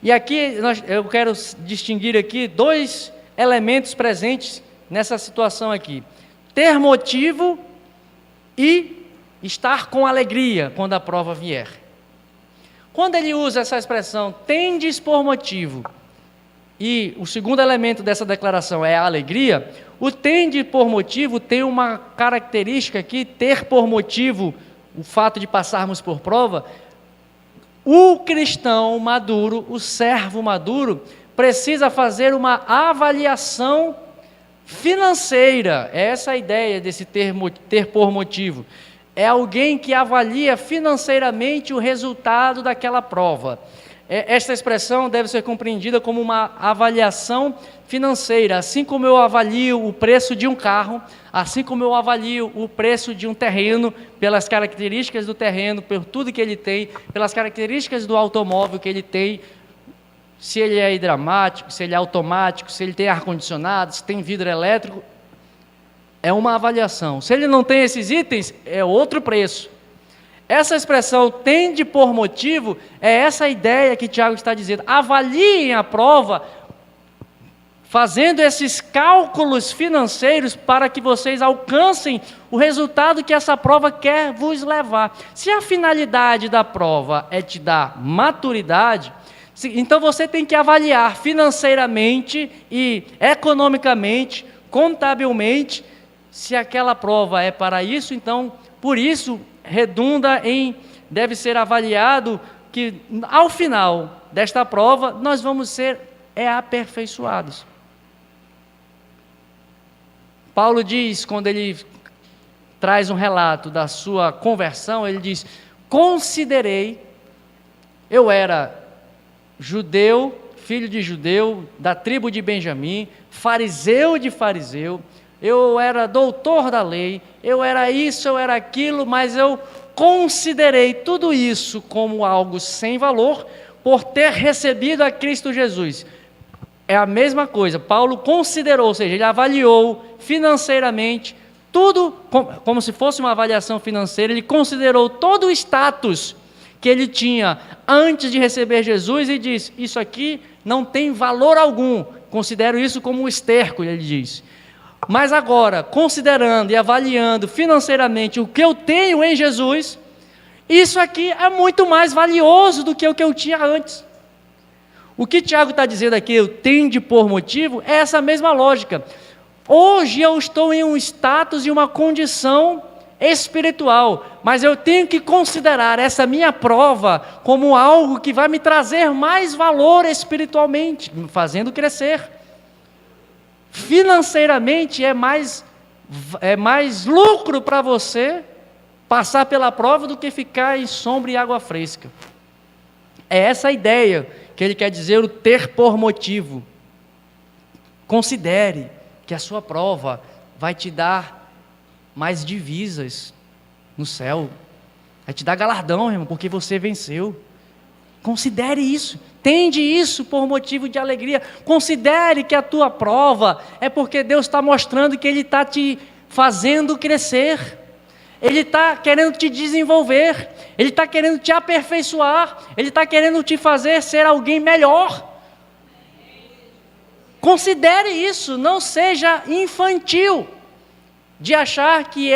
E aqui, eu quero distinguir aqui dois elementos presentes nessa situação aqui. Ter motivo e estar com alegria quando a prova vier. Quando ele usa essa expressão, tendes por motivo, e o segundo elemento dessa declaração é a alegria, o tende por motivo tem uma característica aqui, ter por motivo o fato de passarmos por prova. O cristão maduro, o servo maduro, precisa fazer uma avaliação financeira. É essa a ideia desse ter por motivo. É alguém que avalia financeiramente o resultado daquela prova. Esta expressão deve ser compreendida como uma avaliação financeira. Assim como eu avalio o preço de um carro, assim como eu avalio o preço de um terreno, pelas características do terreno, por tudo que ele tem, pelas características do automóvel que ele tem, se ele é hidráulico, se ele é automático, se ele tem ar-condicionado, se tem vidro elétrico, é uma avaliação. Se ele não tem esses itens, é outro preço. Essa expressão tende por motivo, é essa ideia que Tiago está dizendo. Avaliem a prova, fazendo esses cálculos financeiros para que vocês alcancem o resultado que essa prova quer vos levar. Se a finalidade da prova é te dar maturidade, então você tem que avaliar financeiramente e economicamente, contabilmente, se aquela prova é para isso, então, por isso, deve ser avaliado que, ao final, desta prova, nós vamos ser aperfeiçoados. Paulo diz, quando ele traz um relato da sua conversão, ele diz: considerei, eu era judeu, filho de judeu, da tribo de Benjamim, fariseu de fariseu, eu era doutor da lei, eu era isso, eu era aquilo, mas eu considerei tudo isso como algo sem valor, por ter recebido a Cristo Jesus. É a mesma coisa, Paulo considerou, ou seja, ele avaliou financeiramente, tudo, como se fosse uma avaliação financeira, ele considerou todo o status que ele tinha antes de receber Jesus e disse: isso aqui não tem valor algum, considero isso como um esterco, ele diz. Mas agora, considerando e avaliando financeiramente o que eu tenho em Jesus, isso aqui é muito mais valioso do que o que eu tinha antes. O que Tiago está dizendo aqui, eu tende por motivo, é essa mesma lógica. Hoje eu estou em um status e uma condição espiritual, mas eu tenho que considerar essa minha prova como algo que vai me trazer mais valor espiritualmente, me fazendo crescer. Financeiramente é mais lucro para você passar pela prova do que ficar em sombra e água fresca. É essa a ideia que ele quer dizer, o ter por motivo. Considere que a sua prova vai te dar mais divisas no céu, vai te dar galardão, irmão, porque você venceu. Considere isso, tende isso por motivo de alegria. Considere que a tua prova é porque Deus está mostrando que Ele está te fazendo crescer, Ele está querendo te desenvolver, Ele está querendo te aperfeiçoar, Ele está querendo te fazer ser alguém melhor. Considere isso, não seja infantil de achar que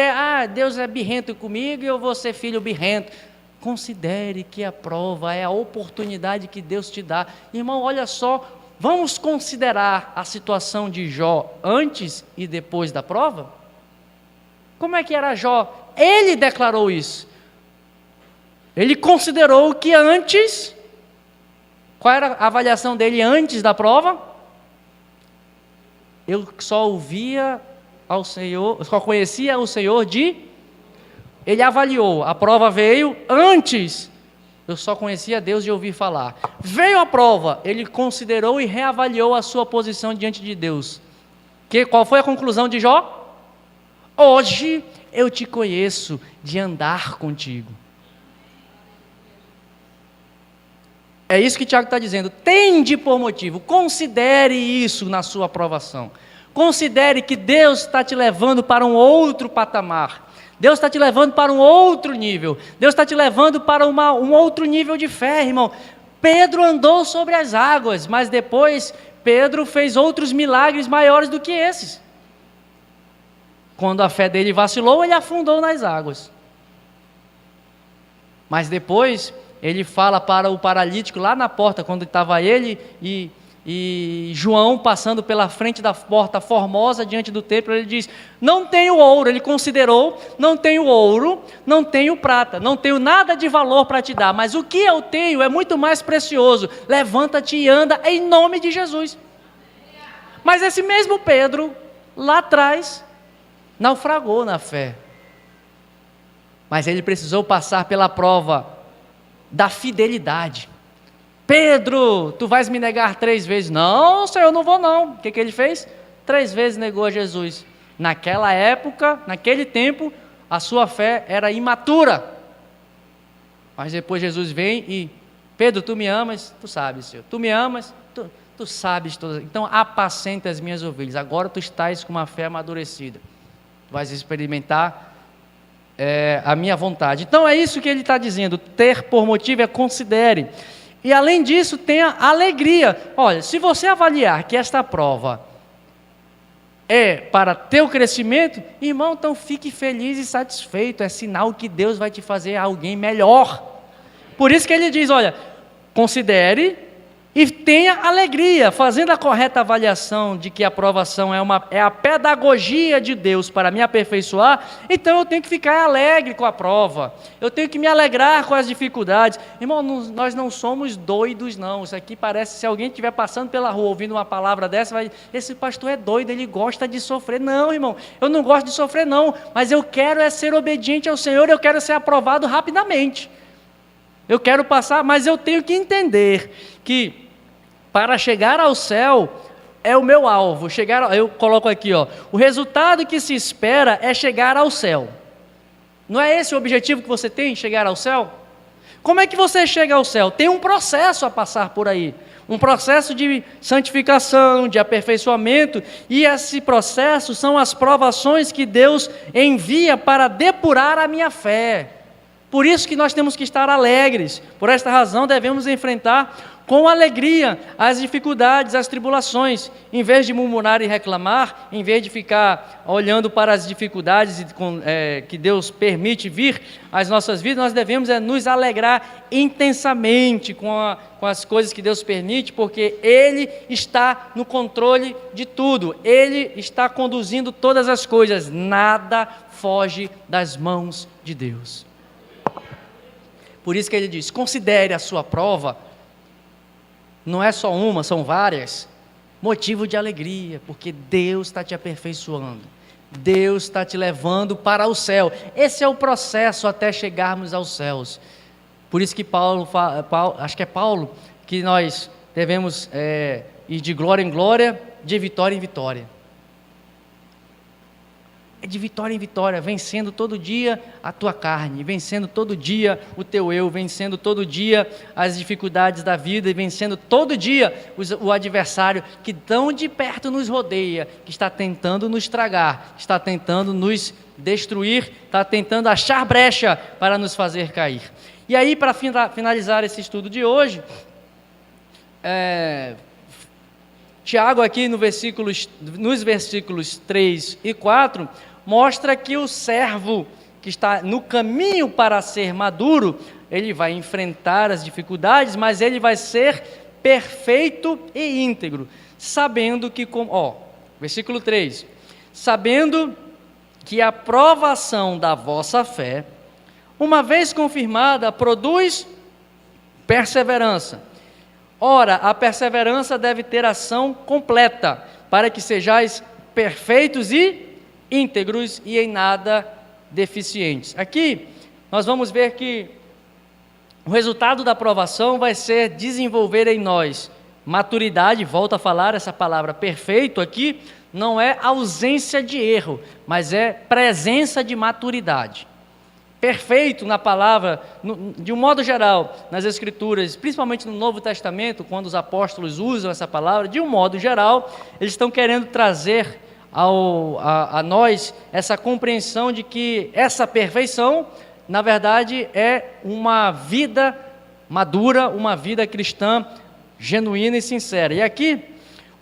Deus é birrento comigo e eu vou ser filho birrento. Considere que a prova é a oportunidade que Deus te dá. Irmão, olha só, vamos considerar a situação de Jó antes e depois da prova? Como é que era Jó? Ele declarou isso. Ele considerou que antes, qual era a avaliação dele antes da prova? Eu só ouvia ao Senhor, só conhecia o Senhor Ele avaliou, a prova veio, antes eu só conhecia Deus de ouvir falar. Veio a prova, ele considerou e reavaliou a sua posição diante de Deus. Qual foi a conclusão de Jó? Hoje eu te conheço de andar contigo. É isso que Tiago está dizendo, tende por motivo, considere isso na sua aprovação. Considere que Deus está te levando para um outro patamar. Deus está te levando para um outro nível. Deus está te levando para um outro nível de fé, irmão. Pedro andou sobre as águas, mas depois Pedro fez outros milagres maiores do que esses. Quando a fé dele vacilou, ele afundou nas águas. Mas depois ele fala para o paralítico lá na porta, quando estava ele e João passando pela frente da porta formosa diante do templo, ele diz: não tenho ouro, ele considerou, não tenho ouro, não tenho prata, não tenho nada de valor para te dar, mas o que eu tenho é muito mais precioso, levanta-te e anda em nome de Jesus. Mas esse mesmo Pedro, lá atrás, naufragou na fé, mas ele precisou passar pela prova da fidelidade. Pedro, tu vais me negar 3 vezes. Não, Senhor, não vou não. O que ele fez? 3 vezes negou a Jesus. Naquela época, naquele tempo, a sua fé era imatura. Mas depois Jesus vem e: Pedro, tu me amas? Tu sabes, Senhor. Tu me amas? Tu sabes todas. Então apacenta as minhas ovelhas. Agora tu estás com uma fé amadurecida. Tu vais experimentar a minha vontade. Então é isso que ele está dizendo. Ter por motivo é considere. E além disso, tenha alegria. Olha, se você avaliar que esta prova é para teu crescimento, irmão, então fique feliz e satisfeito. É sinal que Deus vai te fazer alguém melhor. Por isso que ele diz: olha, considere e tenha alegria, fazendo a correta avaliação de que a aprovação é a pedagogia de Deus para me aperfeiçoar, então eu tenho que ficar alegre com a prova, eu tenho que me alegrar com as dificuldades. Irmão, nós não somos doidos não, isso aqui parece, se alguém estiver passando pela rua ouvindo uma palavra dessa, vai, esse pastor é doido, ele gosta de sofrer. Não, irmão, eu não gosto de sofrer não, mas eu quero ser obediente ao Senhor, eu quero ser aprovado rapidamente, eu quero passar, mas eu tenho que entender que para chegar ao céu é o meu alvo. Eu coloco aqui, o resultado que se espera é chegar ao céu. Não é esse o objetivo que você tem, chegar ao céu? Como é que você chega ao céu? Tem um processo a passar por aí, um processo de santificação, de aperfeiçoamento, e esse processo são as provações que Deus envia para depurar a minha fé. Por isso que nós temos que estar alegres, por esta razão devemos enfrentar com alegria as dificuldades, as tribulações, em vez de murmurar e reclamar, em vez de ficar olhando para as dificuldades que Deus permite vir às nossas vidas, nós devemos nos alegrar intensamente com as coisas que Deus permite, porque Ele está no controle de tudo, Ele está conduzindo todas as coisas, nada foge das mãos de Deus. Por isso que Ele diz, considere a sua prova, não é só uma, são várias, motivo de alegria, porque Deus está te aperfeiçoando, Deus está te levando para o céu, esse é o processo até chegarmos aos céus. Por isso que Paulo, acho que é Paulo, que nós devemos ir de glória em glória, de vitória em vitória. É de vitória em vitória, vencendo todo dia a tua carne, vencendo todo dia o teu eu, vencendo todo dia as dificuldades da vida e vencendo todo dia o adversário que tão de perto nos rodeia, que está tentando nos tragar, está tentando nos destruir, está tentando achar brecha para nos fazer cair. E aí, para finalizar esse estudo de hoje, Tiago aqui nos versículos 3 e 4, mostra que o servo que está no caminho para ser maduro, ele vai enfrentar as dificuldades, mas ele vai ser perfeito e íntegro, sabendo que, versículo 3, sabendo que a provação da vossa fé, uma vez confirmada, produz perseverança. Ora, a perseverança deve ter ação completa, para que sejais perfeitos e íntegros e em nada deficientes. Aqui, nós vamos ver que o resultado da aprovação vai ser desenvolver em nós maturidade, volto a falar essa palavra perfeito aqui, não é ausência de erro, mas é presença de maturidade. Perfeito na palavra, de um modo geral, nas Escrituras, principalmente no Novo Testamento, quando os apóstolos usam essa palavra, de um modo geral, eles estão querendo trazer a nós essa compreensão de que essa perfeição, na verdade, é uma vida madura, uma vida cristã genuína e sincera. E aqui,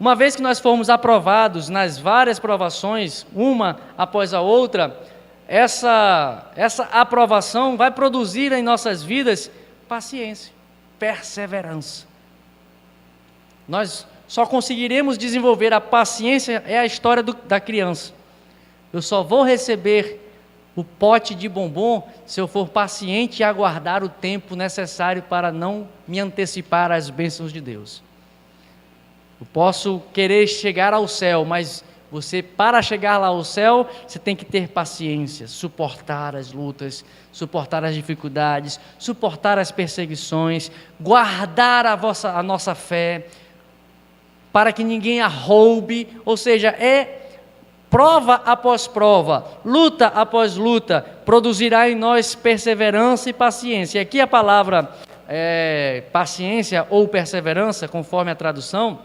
uma vez que nós formos aprovados nas várias provações, uma após a outra, essa aprovação vai produzir em nossas vidas paciência, perseverança. Nós só conseguiremos desenvolver a paciência, é a história da criança. Eu só vou receber o pote de bombom se eu for paciente e aguardar o tempo necessário para não me antecipar às bênçãos de Deus. Eu posso querer chegar ao céu, mas para chegar lá ao céu, você tem que ter paciência, suportar as lutas, suportar as dificuldades, suportar as perseguições, guardar a nossa fé, para que ninguém a roube, ou seja, prova após prova, luta após luta, produzirá em nós perseverança e paciência. E aqui a palavra paciência ou perseverança, conforme a tradução,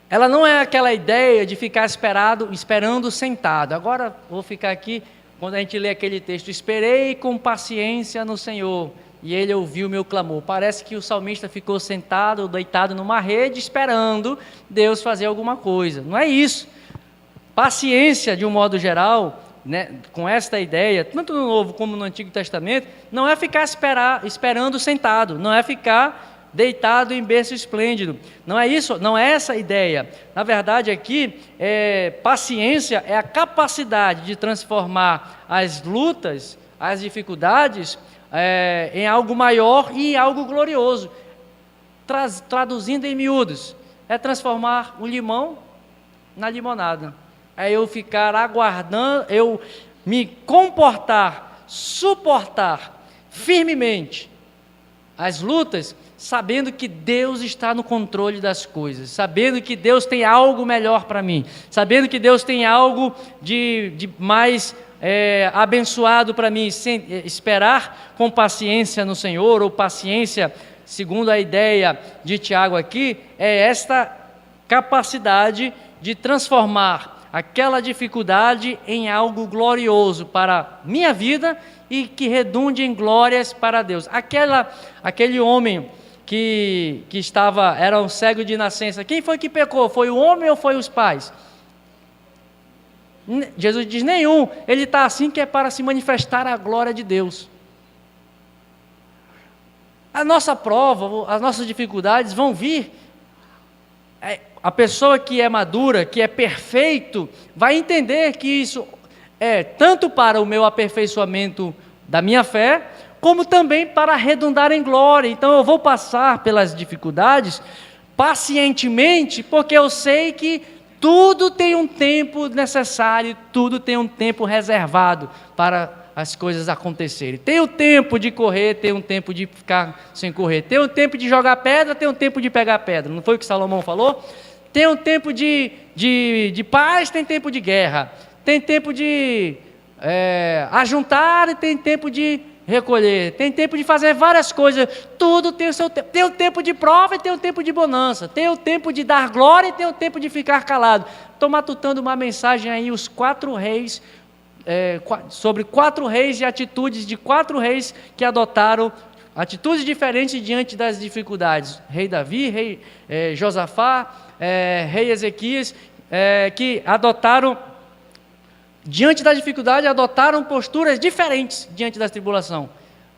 ela não é aquela ideia de ficar esperando sentado. Agora vou ficar aqui, quando a gente lê aquele texto, esperei com paciência no Senhor, e Ele ouviu o meu clamor. Parece que o salmista ficou sentado, deitado numa rede, esperando Deus fazer alguma coisa. Não é isso. Paciência, de um modo geral, né, com esta ideia, tanto no Novo como no Antigo Testamento, não é ficar esperando sentado, não é ficar deitado em berço esplêndido. Não é isso, não é essa a ideia. Na verdade, aqui, paciência é a capacidade de transformar as lutas, as dificuldades, em algo maior e em algo glorioso. Traduzindo em miúdos, é transformar o limão na limonada. É eu ficar aguardando, eu me comportar, suportar firmemente as lutas, sabendo que Deus está no controle das coisas, sabendo que Deus tem algo melhor para mim, sabendo que Deus tem algo de mais abençoado para mim, sem esperar com paciência no Senhor, ou paciência, segundo a ideia de Tiago aqui, é esta capacidade de transformar aquela dificuldade em algo glorioso para minha vida e que redunde em glórias para Deus. Aquele homem que era um cego de nascença, quem foi que pecou? Foi o homem ou foi os pais? Jesus diz, nenhum. Ele está assim que é para se manifestar a glória de Deus. A nossa prova, as nossas dificuldades vão vir. A pessoa que é madura, que é perfeito, vai entender que isso é tanto para o meu aperfeiçoamento da minha fé, como também para redundar em glória. Então eu vou passar pelas dificuldades pacientemente, porque eu sei que tudo tem um tempo necessário, tudo tem um tempo reservado para as coisas acontecerem. Tem o tempo de correr, tem um tempo de ficar sem correr. Tem o tempo de jogar pedra, tem o tempo de pegar pedra. Não foi o que Salomão falou? Tem um tempo de paz, tem tempo de guerra. Tem tempo de ajuntar e tem tempo de recolher. Tem tempo de fazer várias coisas. Tudo tem o seu tempo. Tem o tempo de prova e tem o tempo de bonança. Tem o tempo de dar glória e tem o tempo de ficar calado. Estou matutando uma mensagem aí, os 4 reis, sobre 4 reis e atitudes de 4 reis que adotaram atitudes diferentes diante das dificuldades. Rei Davi, rei Josafá, rei Ezequias, que adotaram, diante da dificuldade, adotaram posturas diferentes diante da tribulação.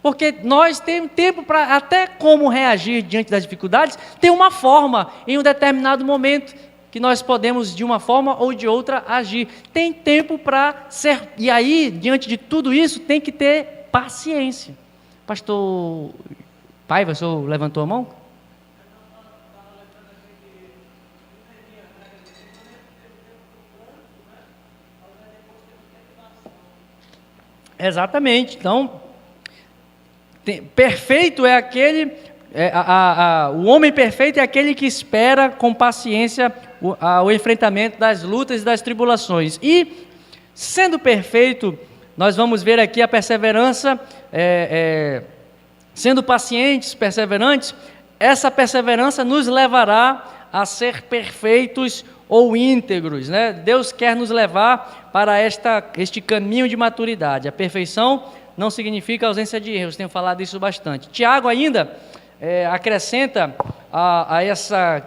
Porque nós temos tempo para, até como reagir diante das dificuldades, tem uma forma, em um determinado momento, que nós podemos, de uma forma ou de outra, agir. Tem tempo para ser, e aí, diante de tudo isso, tem que ter paciência. Pastor Paiva, o senhor levantou a mão? Exatamente. Então, perfeito é aquele, o homem perfeito é aquele que espera com paciência o enfrentamento das lutas e das tribulações. E, sendo perfeito, nós vamos ver aqui a perseverança, sendo pacientes, perseverantes, essa perseverança nos levará a ser perfeitos ou íntegros, né? Deus quer nos levar para este caminho de maturidade. A perfeição não significa ausência de erros, tenho falado isso bastante. Tiago ainda acrescenta a essa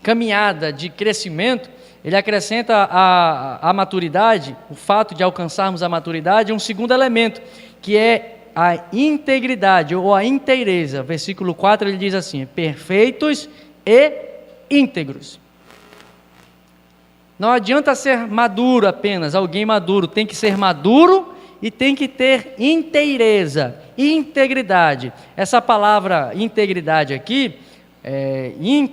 caminhada de crescimento, ele acrescenta a maturidade, o fato de alcançarmos a maturidade, um segundo elemento, que é a integridade ou a inteireza. Versículo 4 ele diz assim: perfeitos e íntegros. Não adianta ser maduro apenas, alguém maduro, tem que ser maduro e tem que ter inteireza, integridade. Essa palavra integridade aqui,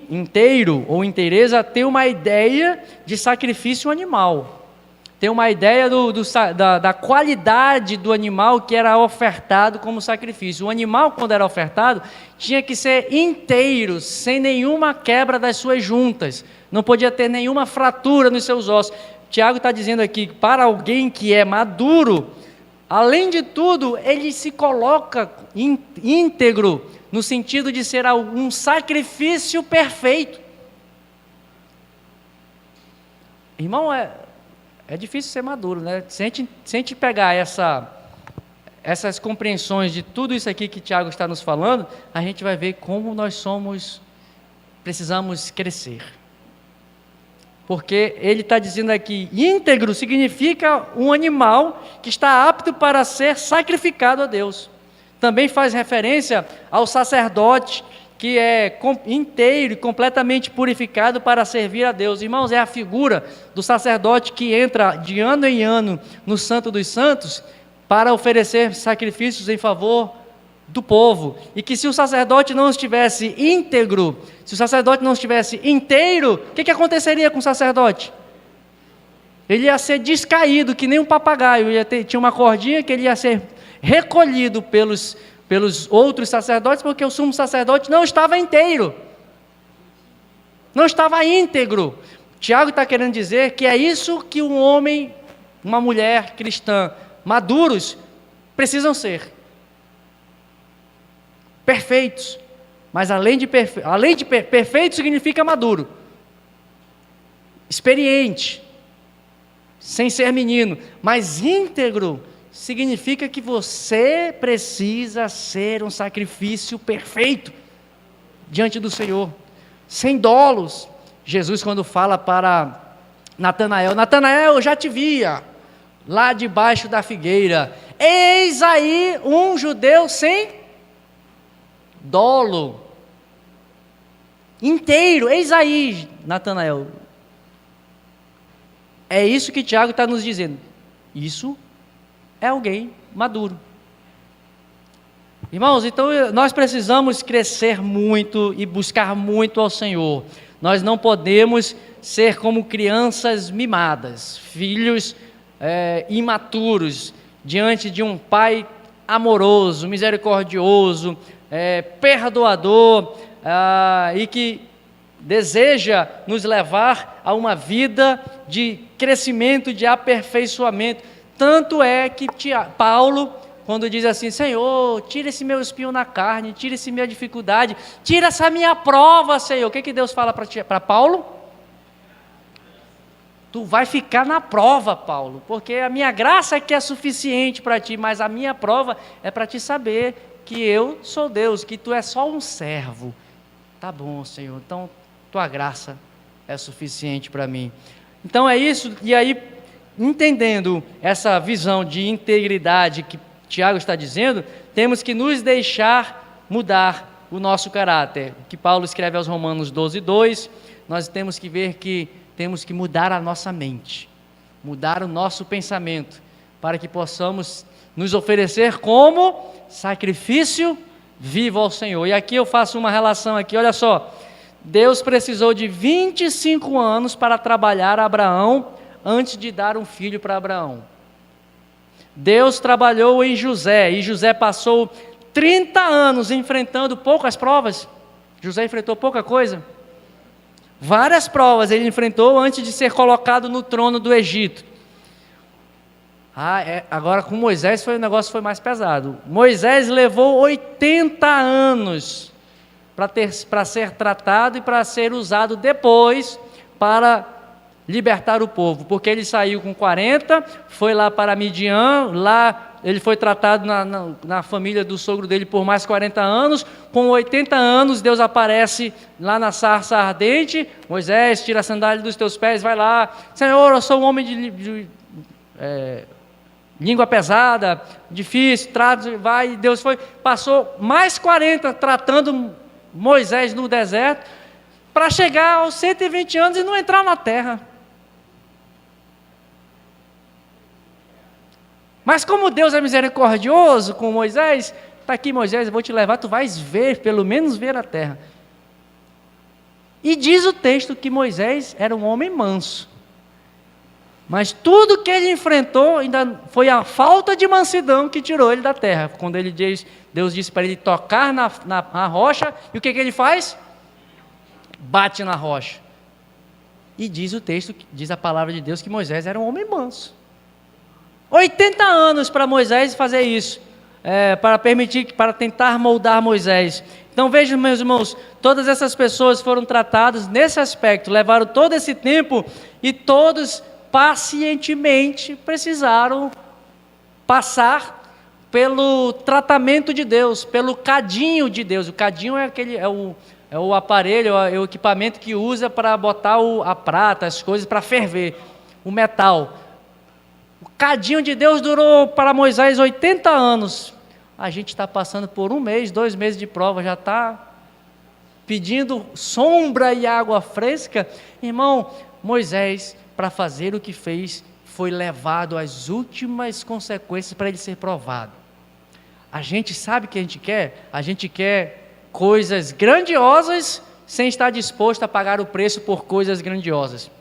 inteiro ou inteireza, tem uma ideia de sacrifício animal. Tem uma ideia da qualidade do animal que era ofertado como sacrifício. O animal, quando era ofertado, tinha que ser inteiro, sem nenhuma quebra das suas juntas. Não podia ter nenhuma fratura nos seus ossos. Tiago está dizendo aqui, para alguém que é maduro, além de tudo, ele se coloca íntegro, no sentido de ser um sacrifício perfeito. Irmão, é difícil ser maduro, né? Se a gente pegar essas compreensões de tudo isso aqui que Tiago está nos falando, a gente vai ver como nós precisamos crescer. Porque ele está dizendo aqui, íntegro significa um animal que está apto para ser sacrificado a Deus. Também faz referência ao sacerdote que é inteiro e completamente purificado para servir a Deus. Irmãos, é a figura do sacerdote que entra de ano em ano no Santo dos Santos para oferecer sacrifícios em favor do povo. E que se o sacerdote não estivesse íntegro, se o sacerdote não estivesse inteiro, o que aconteceria com o sacerdote? Ele ia ser descaído, que nem um papagaio. Tinha uma cordinha que ele ia ser recolhido pelos outros sacerdotes, porque o sumo sacerdote não estava inteiro, não estava íntegro. Tiago está querendo dizer que é isso que um homem, uma mulher cristã, maduros, precisam ser. Perfeitos. Mas além de perfeito significa maduro, experiente, sem ser menino, mas íntegro significa que você precisa ser um sacrifício perfeito diante do Senhor, sem dolos. Jesus, quando fala para Natanael: Natanael, eu já te via lá debaixo da figueira, eis aí um judeu sem dolo, inteiro, eis aí, Natanael. É isso que Tiago está nos dizendo. Isso é alguém maduro. Irmãos, então nós precisamos crescer muito e buscar muito ao Senhor. Nós não podemos ser como crianças mimadas, filhos imaturos, diante de um pai amoroso, misericordioso, perdoador, e que deseja nos levar a uma vida de crescimento, de aperfeiçoamento. Tanto é que Paulo, quando diz assim: Senhor, tira esse meu espinho na carne, tira essa minha dificuldade, tira essa minha prova, Senhor. O que Deus fala para Paulo? Tu vai ficar na prova, Paulo, porque a minha graça é que é suficiente para ti, mas a minha prova é para te saber que eu sou Deus, que tu é só um servo. Tá bom, Senhor, então tua graça é suficiente para mim. Então é isso. E aí, entendendo essa visão de integridade que Tiago está dizendo, temos que nos deixar mudar o nosso caráter, que Paulo escreve aos Romanos 12:2, nós temos que ver que temos que mudar a nossa mente, mudar o nosso pensamento, para que possamos nos oferecer como sacrifício vivo ao Senhor. E aqui eu faço uma relação aqui, olha só, Deus precisou de 25 anos para trabalhar Abraão, antes de dar um filho para Abraão. Deus trabalhou em José, e José passou 30 anos enfrentando poucas provas. José enfrentou pouca coisa. Várias provas ele enfrentou antes de ser colocado no trono do Egito. Agora com Moisés o negócio foi mais pesado. Moisés levou 80 anos para ser tratado e para ser usado depois para libertar o povo, porque ele saiu com 40, foi lá para Midian, lá ele foi tratado na família do sogro dele por mais 40 anos, com 80 anos Deus aparece lá na sarça ardente: Moisés, tira a sandália dos teus pés, vai lá. Senhor, eu sou um homem de língua pesada, difícil, vai. Deus passou mais 40 tratando Moisés no deserto, para chegar aos 120 anos e não entrar na terra. Mas como Deus é misericordioso com Moisés, está aqui Moisés, eu vou te levar, tu vais ver, pelo menos ver a terra. E diz o texto que Moisés era um homem manso. Mas tudo que ele enfrentou ainda foi a falta de mansidão que tirou ele da terra. Quando Deus disse para ele tocar na rocha, e o que ele faz? Bate na rocha. E diz o texto, diz a palavra de Deus, que Moisés era um homem manso. 80 anos para Moisés fazer isso, para tentar moldar Moisés. Então vejam, meus irmãos, todas essas pessoas foram tratadas nesse aspecto, levaram todo esse tempo, e todos pacientemente precisaram passar pelo tratamento de Deus, pelo cadinho de Deus. O cadinho é o aparelho, é o equipamento que usa para botar a prata, as coisas para ferver, o metal. O cadinho de Deus durou para Moisés 80 anos. A gente está passando por 1 mês, 2 meses de prova, já está pedindo sombra e água fresca. Irmão, Moisés, para fazer o que fez, foi levado às últimas consequências para ele ser provado. A gente sabe o que a gente quer? A gente quer coisas grandiosas sem estar disposto a pagar o preço por coisas grandiosas.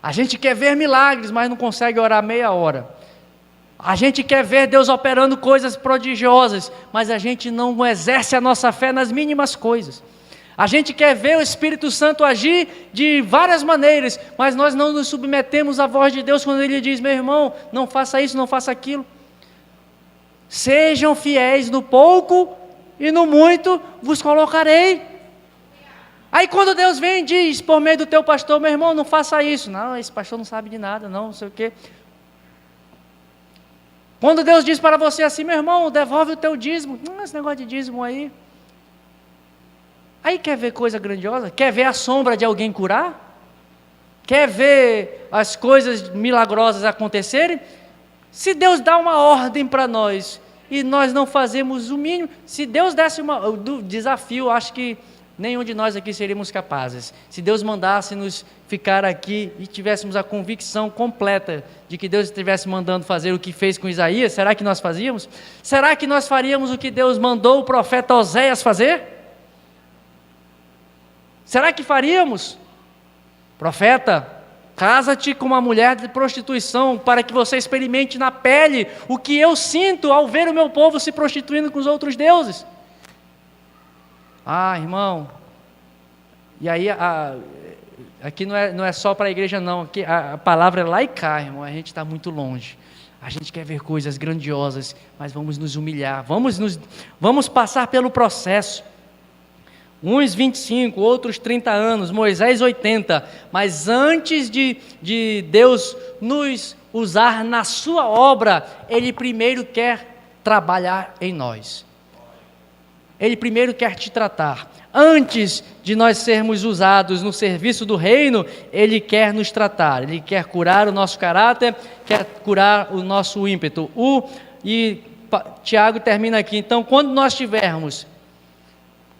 A gente quer ver milagres, mas não consegue orar meia hora. A gente quer ver Deus operando coisas prodigiosas, mas a gente não exerce a nossa fé nas mínimas coisas. A gente quer ver o Espírito Santo agir de várias maneiras, mas nós não nos submetemos à voz de Deus quando Ele diz: meu irmão, não faça isso, não faça aquilo. Sejam fiéis no pouco e no muito vos colocarei. Aí quando Deus vem e diz por meio do teu pastor: meu irmão, não faça isso. Não, esse pastor não sabe de nada, não sei o quê. Quando Deus diz para você assim: meu irmão, devolve o teu dízimo. Esse negócio de dízimo aí. Aí quer ver coisa grandiosa? Quer ver a sombra de alguém curar? Quer ver as coisas milagrosas acontecerem? Se Deus dá uma ordem para nós e nós não fazemos o mínimo, se Deus desse o desafio, acho que nenhum de nós aqui seríamos capazes. Se Deus mandasse nos ficar aqui e tivéssemos a convicção completa de que Deus estivesse mandando fazer o que fez com Isaías, será que nós fazíamos? Será que nós faríamos o que Deus mandou o profeta Oséias fazer? Será que faríamos? Profeta, casa-te com uma mulher de prostituição, para que você experimente na pele o que eu sinto ao ver o meu povo se prostituindo com os outros deuses. Ah, irmão, e aí aqui não é só para a igreja não, aqui a palavra é lá e cá, irmão, a gente está muito longe. A gente quer ver coisas grandiosas, mas vamos nos humilhar, vamos passar pelo processo. Uns 25, outros 30 anos, Moisés 80, mas antes de Deus nos usar na sua obra, Ele primeiro quer trabalhar em nós. Ele primeiro quer te tratar. Antes de nós sermos usados no serviço do reino, Ele quer nos tratar. Ele quer curar o nosso caráter, quer curar o nosso ímpeto. E Tiago termina aqui. Então, quando nós tivermos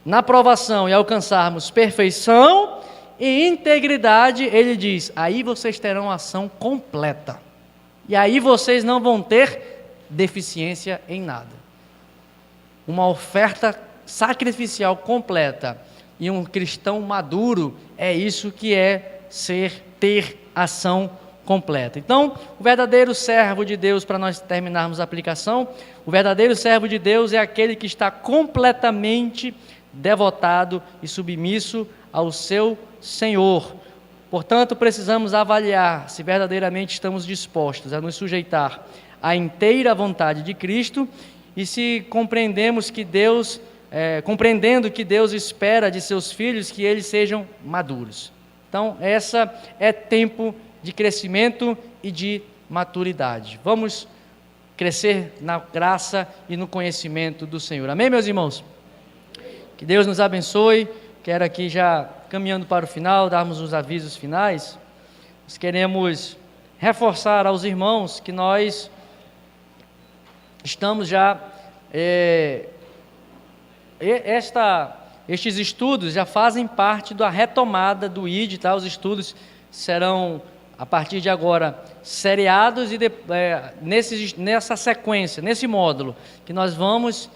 na provação e alcançarmos perfeição e integridade, ele diz: aí vocês terão ação completa. E aí vocês não vão ter deficiência em nada. Uma oferta sacrificial completa e um cristão maduro, é isso que é ter ação completa. Então, o verdadeiro servo de Deus, para nós terminarmos a aplicação, o verdadeiro servo de Deus é aquele que está completamente devotado e submisso ao seu Senhor. Portanto, precisamos avaliar se verdadeiramente estamos dispostos a nos sujeitar à inteira vontade de Cristo e se compreendemos que compreendendo que Deus espera de seus filhos que eles sejam maduros. Então, essa é tempo de crescimento e de maturidade. Vamos crescer na graça e no conhecimento do Senhor. Amém, meus irmãos? Que Deus nos abençoe. Quero aqui já, caminhando para o final, darmos os avisos finais. Nós queremos reforçar aos irmãos que nós estamos já... estes estudos já fazem parte da retomada do ID, tá? Os estudos serão, a partir de agora, seriados e nessa sequência, nesse módulo, que nós vamos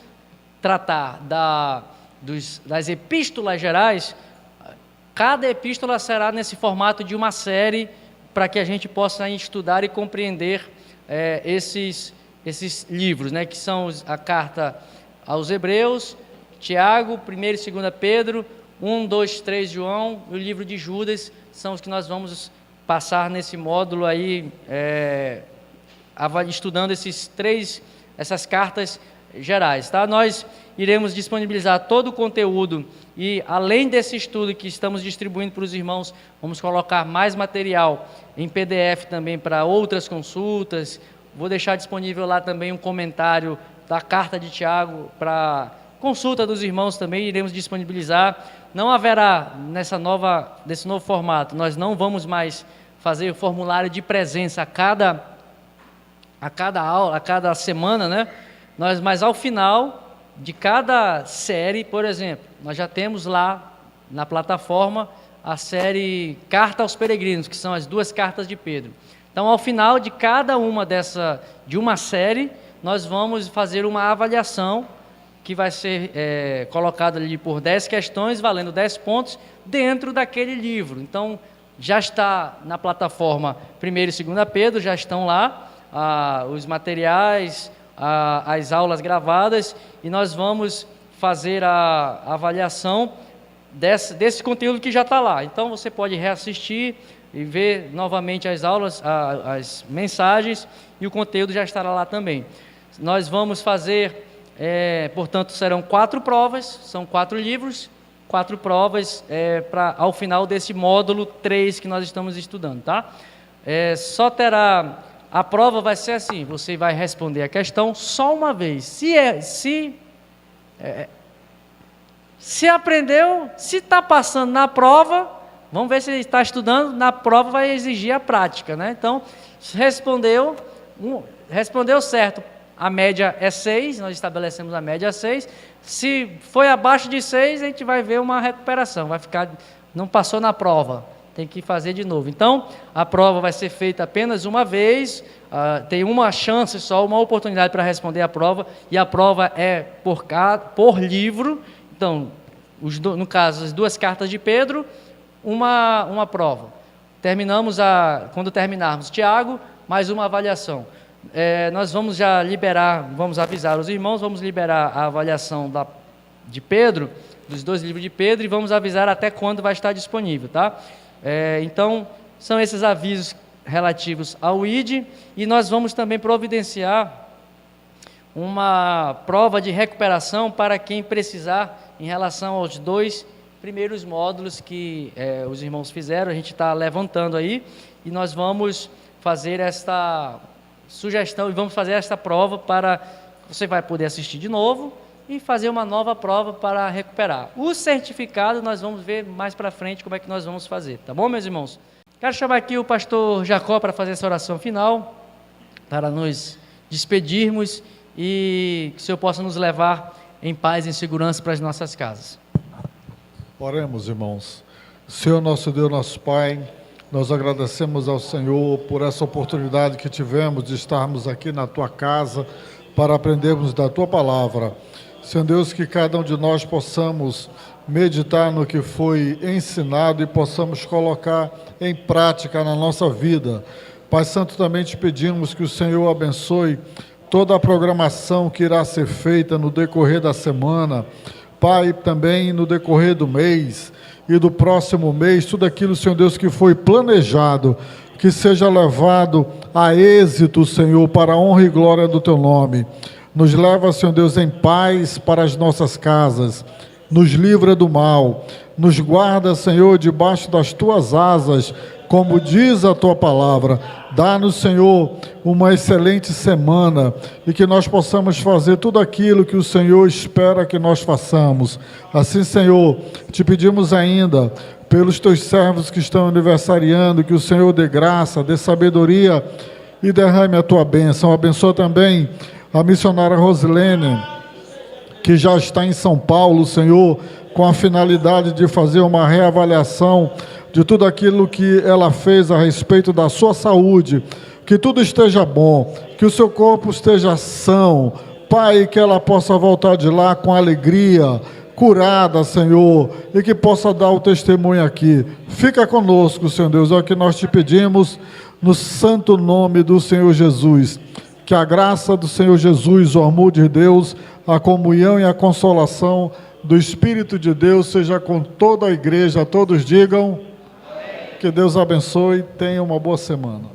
tratar das epístolas gerais. Cada epístola será nesse formato de uma série, para que a gente possa estudar e compreender esses livros, né, que são a carta aos Hebreus, Tiago, 1 e 2 Pedro, 1, 2, 3 João e o livro de Judas, são os que nós vamos passar nesse módulo aí, estudando essas cartas gerais, tá? Nós iremos disponibilizar todo o conteúdo e, além desse estudo que estamos distribuindo para os irmãos, vamos colocar mais material em PDF também para outras consultas. Vou deixar disponível lá também um comentário da carta de Tiago para consulta dos irmãos também, iremos disponibilizar. Não haverá nesse novo formato, nós não vamos mais fazer o formulário de presença a cada aula, a cada semana, né? Mas ao final de cada série, por exemplo, nós já temos lá na plataforma a série Carta aos Peregrinos, que são as 2 cartas de Pedro. Então, ao final de cada uma de uma série, nós vamos fazer uma avaliação que vai ser colocada ali por 10 questões, valendo 10 pontos, dentro daquele livro. Então, já está na plataforma 1º e 2º Pedro, já estão lá os materiais, as aulas gravadas, e nós vamos fazer a avaliação desse conteúdo que já está lá. Então, você pode reassistir e ver novamente as aulas, as mensagens, e o conteúdo já estará lá também. Nós vamos fazer, portanto, serão 4 provas, são 4 livros, 4 provas ao final desse módulo 3 que nós estamos estudando, tá? A prova vai ser assim, você vai responder a questão só uma vez. Se aprendeu, se está passando na prova, vamos ver se ele está estudando, na prova vai exigir a prática, né? Então, respondeu certo, a média é 6, nós estabelecemos a média 6, se foi abaixo de 6, a gente vai ver uma recuperação, não passou na prova, tem que fazer de novo. Então, a prova vai ser feita apenas uma vez, tem uma chance só, uma oportunidade para responder a prova, e a prova é por livro. Então, no caso, as 2 cartas de Pedro, uma prova. Quando terminarmos Tiago, mais uma avaliação. Nós vamos já vamos avisar os irmãos, vamos liberar a avaliação de Pedro, dos 2 livros de Pedro, e vamos avisar até quando vai estar disponível, tá? Então, são esses avisos relativos ao ID, e nós vamos também providenciar uma prova de recuperação para quem precisar em relação aos 2 primeiros módulos que os irmãos fizeram. A gente está levantando aí, e nós vamos fazer esta sugestão e vamos fazer esta prova você vai poder assistir de novo e fazer uma nova prova para recuperar. O certificado nós vamos ver mais para frente como é que nós vamos fazer, tá bom, meus irmãos? Quero chamar aqui o pastor Jacó para fazer essa oração final, para nos despedirmos e que o Senhor possa nos levar em paz e em segurança para as nossas casas. Oremos, irmãos. Senhor, nosso Deus, nosso Pai, nós agradecemos ao Senhor por essa oportunidade que tivemos de estarmos aqui na Tua casa para aprendermos da Tua palavra. Senhor Deus, que cada um de nós possamos meditar no que foi ensinado e possamos colocar em prática na nossa vida. Pai Santo, também te pedimos que o Senhor abençoe toda a programação que irá ser feita no decorrer da semana, Pai, também no decorrer do mês e do próximo mês, tudo aquilo, Senhor Deus, que foi planejado, que seja levado a êxito, Senhor, para a honra e glória do Teu nome. Nos leva, Senhor Deus, em paz para as nossas casas, nos livra do mal, nos guarda, Senhor, debaixo das Tuas asas, como diz a Tua palavra. Dá-nos, Senhor, uma excelente semana e que nós possamos fazer tudo aquilo que o Senhor espera que nós façamos. Assim, Senhor, te pedimos ainda pelos Teus servos que estão aniversariando, que o Senhor dê graça, dê sabedoria e derrame a Tua bênção. Abençoa também a missionária Rosilene, que já está em São Paulo, Senhor, com a finalidade de fazer uma reavaliação de tudo aquilo que ela fez a respeito da sua saúde, que tudo esteja bom, que o seu corpo esteja são, Pai, que ela possa voltar de lá com alegria, curada, Senhor, e que possa dar o testemunho aqui. Fica conosco, Senhor Deus, é o que nós te pedimos, no santo nome do Senhor Jesus. Que a graça do Senhor Jesus, o amor de Deus, a comunhão e a consolação do Espírito de Deus seja com toda a igreja. Todos digam: amém. Que Deus abençoe, tenha uma boa semana.